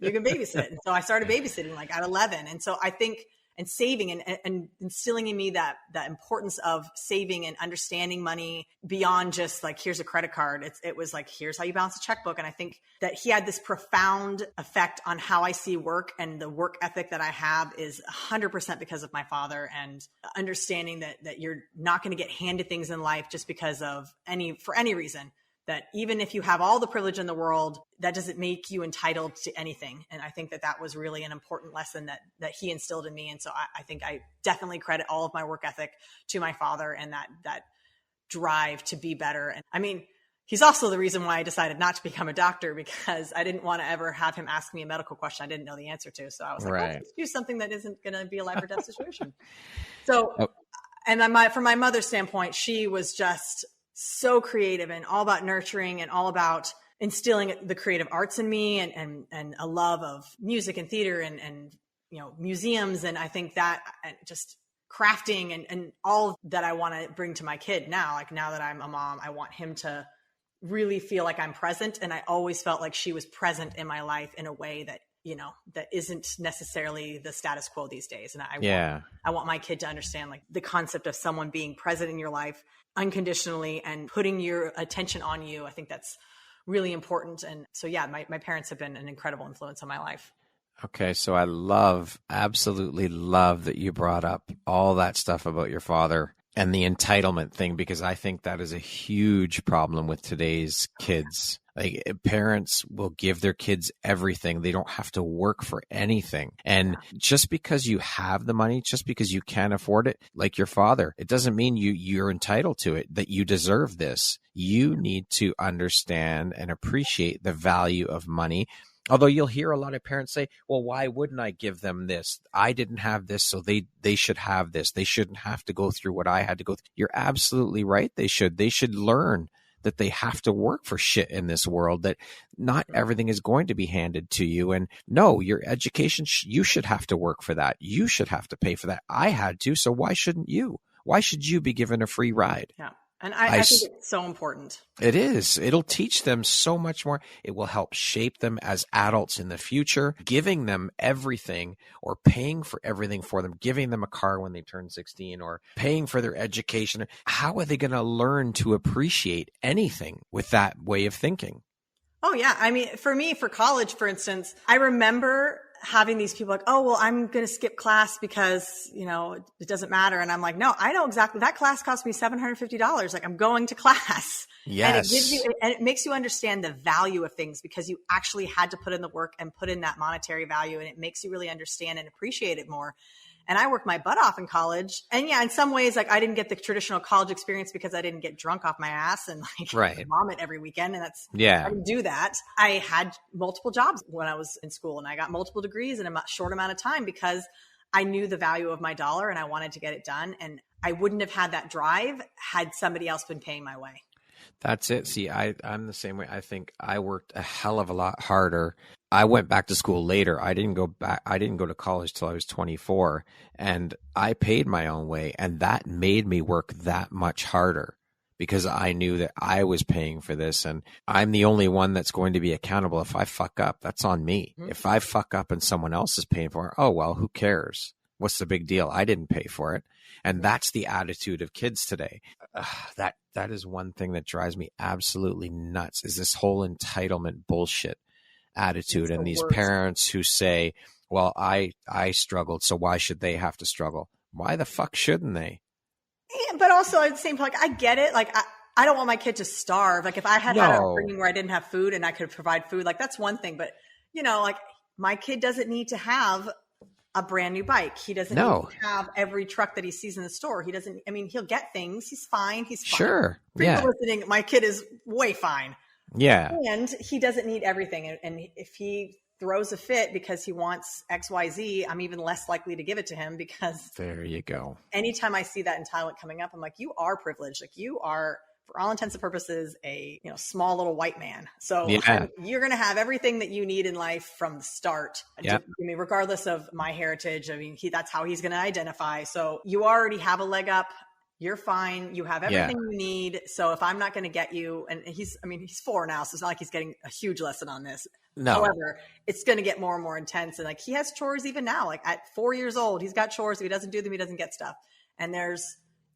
You can babysit. And so I started babysitting like at 11. And so I think, and saving and instilling in me that importance of saving and understanding money beyond just like, here's a credit card. It was like, here's how you balance a checkbook. And I think that he had this profound effect on how I see work, and the work ethic that I have is 100% because of my father, and understanding that you're not going to get handed things in life just because of for any reason. That even if you have all the privilege in the world, that doesn't make you entitled to anything. And I think that was really an important lesson that he instilled in me. And so I think I definitely credit all of my work ethic to my father, and that drive to be better. And I mean, he's also the reason why I decided not to become a doctor, because I didn't want to ever have him ask me a medical question I didn't know the answer to. So I was like, let's do something that isn't going to be a life or death situation. So, and from my mother's standpoint, she was just so creative and all about nurturing and all about instilling the creative arts in me, and a love of music and theater and museums. And I think that just crafting and all that I want to bring to my kid now, like now that I'm a mom, I want him to really feel like I'm present. And I always felt like she was present in my life in a way that, that isn't necessarily the status quo these days. And I want my kid to understand like the concept of someone being present in your life unconditionally and putting your attention on you. I think that's really important. And so, my parents have been an incredible influence on my life. Okay. So I absolutely love that you brought up all that stuff about your father and the entitlement thing, because I think that is a huge problem with today's kids. Like, parents will give their kids everything. They don't have to work for anything. And just because you have the money, just because you can afford it, like your father, it doesn't mean you're entitled to it, that you deserve this. You need to understand and appreciate the value of money. Although you'll hear a lot of parents say, well, why wouldn't I give them this? I didn't have this, so they should have this. They shouldn't have to go through what I had to go through. You're absolutely right. They should learn that they have to work for shit in this world, that not everything is going to be handed to you. And no, your education, you should have to work for that. You should have to pay for that. I had to, so why shouldn't you? Why should you be given a free ride? Yeah. And I think it's so important. It is. It'll teach them so much more. It will help shape them as adults in the future, giving them everything or paying for everything for them, giving them a car when they turn 16 or paying for their education. How are they going to learn to appreciate anything with that way of thinking? Oh, yeah. I mean, for me, for college, for instance, I remember having these people like, oh, well, I'm going to skip class because, it doesn't matter. And I'm like, no, I know exactly. That class cost me $750. Like, I'm going to class. Yes. And it makes you understand the value of things, because you actually had to put in the work and put in that monetary value. And it makes you really understand and appreciate it more. And I worked my butt off in college. And in some ways, like, I didn't get the traditional college experience because I didn't get drunk off my ass and vomit every weekend. And I didn't do that. I had multiple jobs when I was in school, and I got multiple degrees in a short amount of time because I knew the value of my dollar and I wanted to get it done. And I wouldn't have had that drive had somebody else been paying my way. That's it. See, I'm the same way. I think I worked a hell of a lot harder. I went back to school later. I didn't go to college till I was 24, and I paid my own way. And that made me work that much harder because I knew that I was paying for this, and I'm the only one that's going to be accountable. If I fuck up, that's on me. Mm-hmm. If I fuck up and someone else is paying for it, oh, well, who cares? What's the big deal? I didn't pay for it. And that's the attitude of kids today. That is one thing that drives me absolutely nuts, is this whole entitlement bullshit attitude. And these parents who say, well, I struggled, so why should they have to struggle? Why the fuck shouldn't they? Yeah, but also at the same point, like, I get it. Like, I don't want my kid to starve. Like, if I had a upbringing where I didn't have food and I could provide food, like, that's one thing. But, like, my kid doesn't need to have a brand new bike. He doesn't need to have every truck that he sees in the store. He doesn't, he'll get things. He's fine. He's fine. Sure. People listening, my kid is way fine. Yeah. And he doesn't need everything. And if he throws a fit because he wants XYZ, I'm even less likely to give it to him, because there you go. Anytime I see that entitlement coming up, I'm like, you are privileged. Like, you are, for all intents and purposes, a small little white man. So you're going to have everything that you need in life from the start. Yep. Regardless of my heritage, that's how he's going to identify. So you already have a leg up. You're fine. You have everything you need. So if I'm not going to get you, and he's 4 now, so it's not like he's getting a huge lesson on this. No. However, it's going to get more and more intense. And like, he has chores even now, like at 4 years old, he's got chores. If he doesn't do them, he doesn't get stuff. And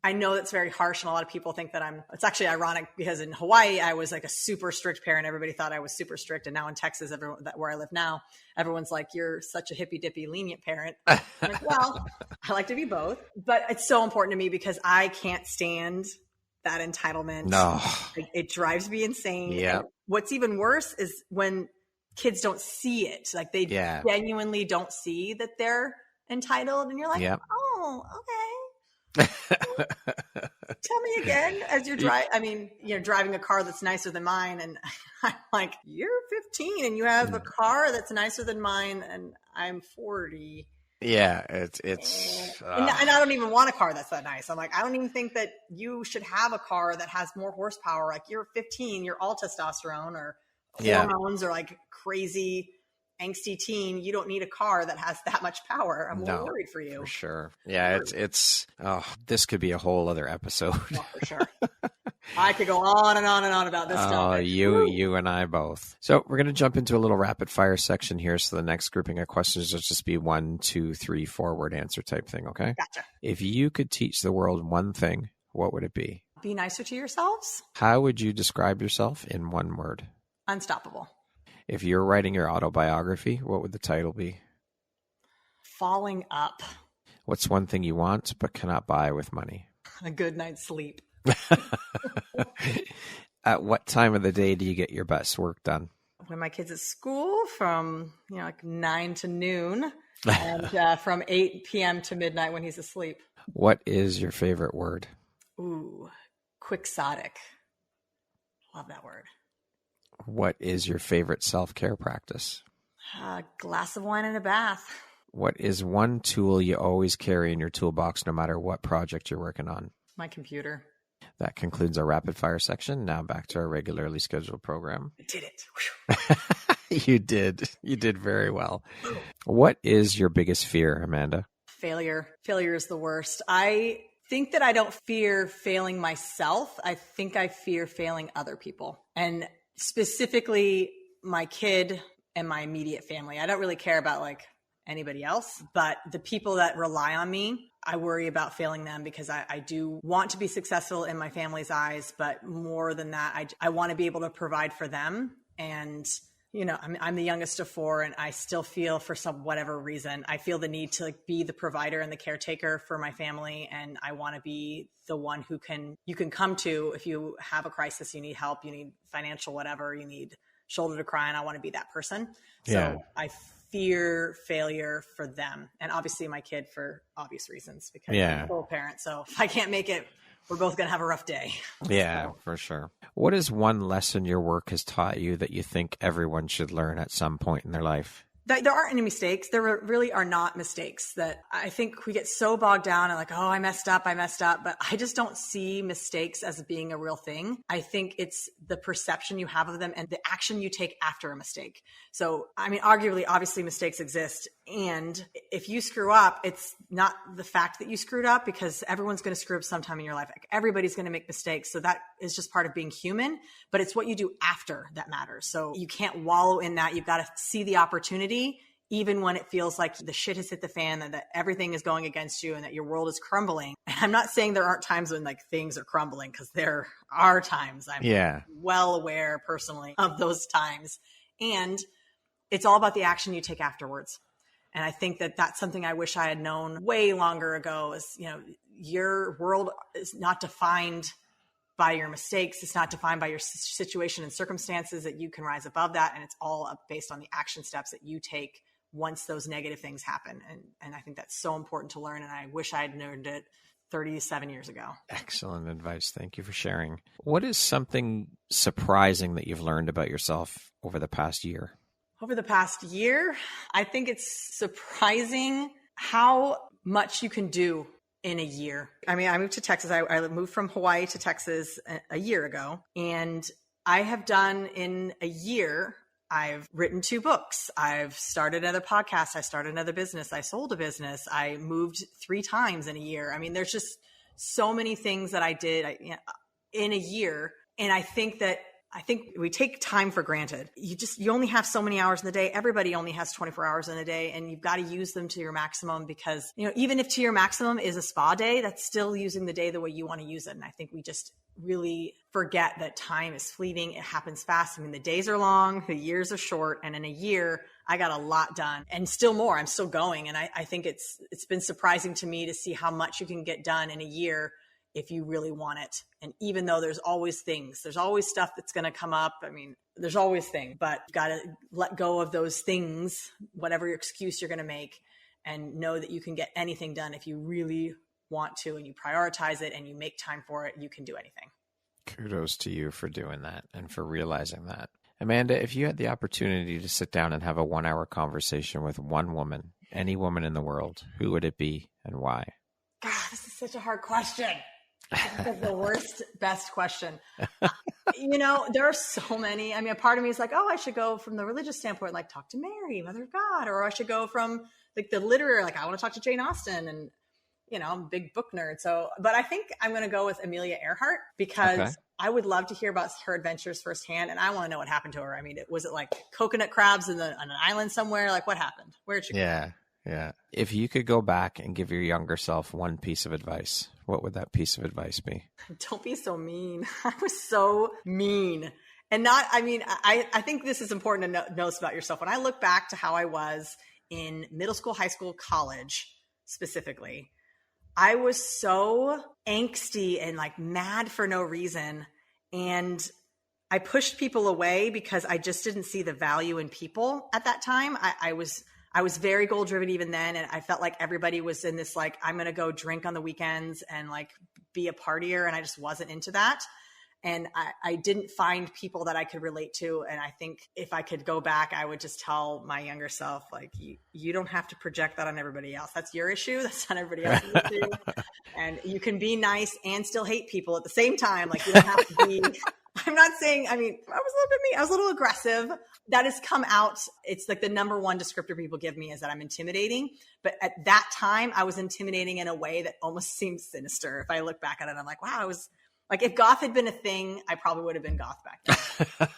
I know that's very harsh. And a lot of people think that it's actually ironic because in Hawaii, I was like a super strict parent. Everybody thought I was super strict. And now in Texas, where I live now, everyone's like, you're such a hippy dippy lenient parent. I'm like, well, I like to be both, but it's so important to me because I can't stand that entitlement. No. It drives me insane. Yeah. What's even worse is when kids don't see it. Like they genuinely don't see that they're entitled. And you're like, oh, okay. Tell me again as you're driving a car that's nicer than mine. And I'm like, you're 15 and you have a car that's nicer than mine. And I'm 40. Yeah. And I don't even want a car that's that nice. I'm like, I don't even think that you should have a car that has more horsepower. Like you're 15, you're all testosterone or hormones or like crazy angsty teen. You don't need a car that has that much power. I'm more worried for you. For sure. Yeah. This could be a whole other episode. Oh, for sure. I could go on and on and on about this topic. You and I both. So we're going to jump into a little rapid fire section here. So the next grouping of questions will just be 1, 2, 3, 4-word answer type thing. Okay. Gotcha. If you could teach the world one thing, what would it be? Be nicer to yourselves. How would you describe yourself in one word? Unstoppable. If you're writing your autobiography, what would the title be? Falling Up. What's one thing you want but cannot buy with money? A good night's sleep. At what time of the day do you get your best work done? When my kid's at school from like 9 to noon and from 8 p.m. to midnight when he's asleep. What is your favorite word? Ooh, quixotic. Love that word. What is your favorite self-care practice? A glass of wine and a bath. What is one tool you always carry in your toolbox no matter what project you're working on? My computer. That concludes our rapid fire section. Now back to our regularly scheduled program. I did it. You did. You did very well. What is your biggest fear, Amanda? Failure. Failure is the worst. I think that I don't fear failing myself. I think I fear failing other people. And specifically my kid and my immediate family. I don't really care about like anybody else, but the people that rely on me, I worry about failing them because I do want to be successful in my family's eyes, but more than that, I want to be able to provide for them. And, I'm the youngest of 4 and I still feel for whatever reason, I feel the need to like be the provider and the caretaker for my family. And I want to be the one who you can come to if you have a crisis, you need help, you need financial, whatever, you need shoulder to cry on. I want to be that person. So I fear failure for them. And obviously my kid for obvious reasons because I'm a full parent. So if I can't make it, we're both going to have a rough day. Yeah, for sure. What is one lesson your work has taught you that you think everyone should learn at some point in their life? There aren't any mistakes. There really are not mistakes. That I think we get so bogged down and like, oh, I messed up. But I just don't see mistakes as being a real thing. I think it's the perception you have of them and the action you take after a mistake. So, I mean, arguably, obviously mistakes exist. And if you screw up, it's not the fact that you screwed up because everyone's going to screw up sometime in your life. Like, everybody's going to make mistakes. So that is just part of being human, but it's what you do after that matters. So you can't wallow in that. You've got to see the opportunity, even when it feels like the shit has hit the fan and that everything is going against you and that your world is crumbling. And I'm not saying there aren't times when like things are crumbling, because there are times. I'm well aware personally of those times. And it's all about the action you take afterwards. And I think that that's something I wish I had known way longer ago is, your world is not defined by your mistakes. It's not defined by your situation and circumstances, that you can rise above that. And it's all based on the action steps that you take once those negative things happen. And I think that's so important to learn. And I wish I had learned it 37 years ago. Excellent advice. Thank you for sharing. What is something surprising that you've learned about yourself over the past year? Over the past year, I think it's surprising how much you can do in a year. I mean, I moved to Texas. I moved from Hawaii to Texas a year ago. And I have done in a year, I've written 2 books. I've started another podcast. I started another business. I sold a business. I moved 3 times in a year. I mean, there's just so many things that I did in a year. And I think that I think we take time for granted. You only have so many hours in the day. Everybody only has 24 hours in a day, and you've got to use them to your maximum, because, even if to your maximum is a spa day, that's still using the day the way you want to use it. And I think we just really forget that time is fleeting. It happens fast. I mean, the days are long, the years are short, and in a year, I got a lot done, and still more. I'm still going. And I think it's been surprising to me to see how much you can get done in a year if you really want it. And even though there's always stuff that's going to come up. I mean, there's always things, but you've got to let go of those things, whatever your excuse you're going to make, and know that you can get anything done if you really want to, and you prioritize it and you make time for it. You can do anything. Kudos to you for doing that and for realizing that. Amanda, if you had the opportunity to sit down and have a 1-hour conversation with one woman, any woman in the world, who would it be and why? God, this is such a hard question. That's the worst, best question. There are so many. I mean, a part of me is like, I should go from the religious standpoint, like talk to Mary, Mother of God, or I should go from like the literary, like I want to talk to Jane Austen, and I'm a big book nerd. So, but I think I'm going to go with Amelia Earhart, because I would love to hear about her adventures firsthand. And I want to know what happened to her. I mean, was it like coconut crabs on an island somewhere? Like what happened? Where'd she go? Yeah. If you could go back and give your younger self one piece of advice, what would that piece of advice be? Don't be so mean. I was so mean. And I think this is important to know about yourself. When I look back to how I was in middle school, high school, college specifically, I was so angsty and like mad for no reason. And I pushed people away because I just didn't see the value in people at that time. I was very goal driven even then. And I felt like everybody was in this, like, I'm going to go drink on the weekends and like be a partier. And I just wasn't into that. And I didn't find people that I could relate to. And I think if I could go back, I would just tell my younger self, like, you don't have to project that on everybody else. That's your issue. That's not everybody else's issue. And you can be nice and still hate people at the same time. Like, you don't have to be, I'm not saying, I was a little bit mean. I was a little aggressive. That has come out. It's like the number one descriptor people give me is that I'm intimidating. But at that time, I was intimidating in a way that almost seems sinister. If I look back at it, I'm like, wow, I was like, if goth had been a thing, I probably would have been goth back then.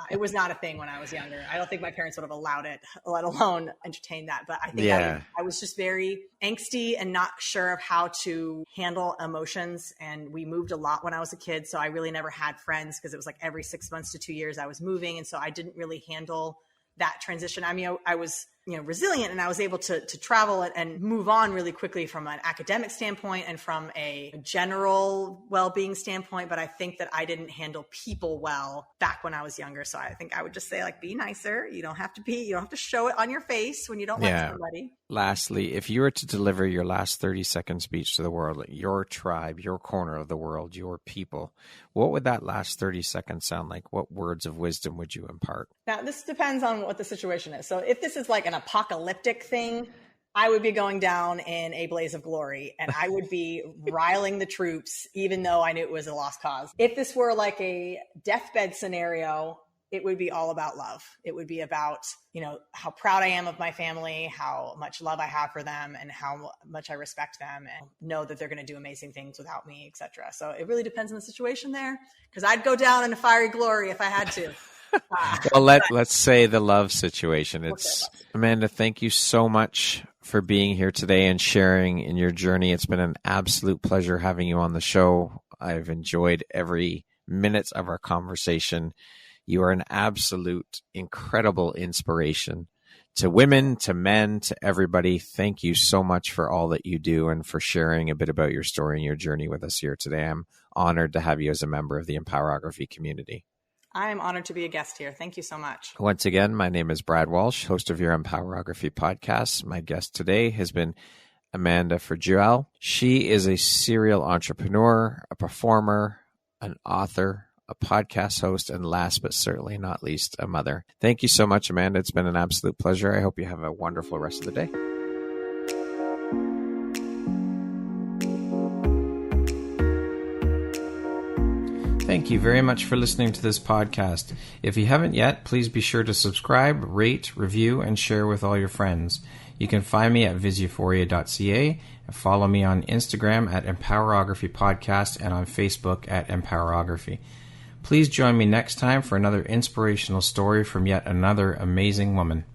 It was not a thing when I was younger. I don't think my parents would have allowed it, let alone entertain that. But I think I was just very angsty and not sure of how to handle emotions. And we moved a lot when I was a kid. So I really never had friends, because it was like every 6 months to 2 years I was moving. And so I didn't really handle that transition. I mean, I was, resilient, and I was able to travel and move on really quickly from an academic standpoint and from a general well-being standpoint. But I think that I didn't handle people well back when I was younger. So I think I would just say, like, be nicer. You don't have to show it on your face when you don't like somebody. Lastly, if you were to deliver your last 30-second speech to the world, your tribe, your corner of the world, your people, what would that last 30 seconds sound like? What words of wisdom would you impart? Now, this depends on what the situation is. So if this is like an apocalyptic thing, I would be going down in a blaze of glory, and I would be riling the troops, even though I knew it was a lost cause. If this were like a deathbed scenario, it would be all about love. It would be about, how proud I am of my family, how much love I have for them, and how much I respect them and know that they're going to do amazing things without me, etc. So it really depends on the situation there, because I'd go down in a fiery glory if I had to. Well, let's say the love situation. Amanda, thank you so much for being here today and sharing in your journey. It's been an absolute pleasure having you on the show. I've enjoyed every minute of our conversation. You are an absolute incredible inspiration to women, to men, to everybody. Thank you so much for all that you do and for sharing a bit about your story and your journey with us here today. I'm honored to have you as a member of the Empowerography community. I am honored to be a guest here. Thank you so much. Once again, my name is Brad Walsh, host of your Empowerography podcast. My guest today has been Amanda Furgiuele. She is a serial entrepreneur, a performer, an author, a podcast host, and last but certainly not least, a mother. Thank you so much, Amanda. It's been an absolute pleasure. I hope you have a wonderful rest of the day. Thank you very much for listening to this podcast. If you haven't yet, please be sure to subscribe, rate, review, and share with all your friends. You can find me at visuphoria.ca and follow me on Instagram at Empowerography Podcast and on Facebook at Empowerography. Please join me next time for another inspirational story from yet another amazing woman.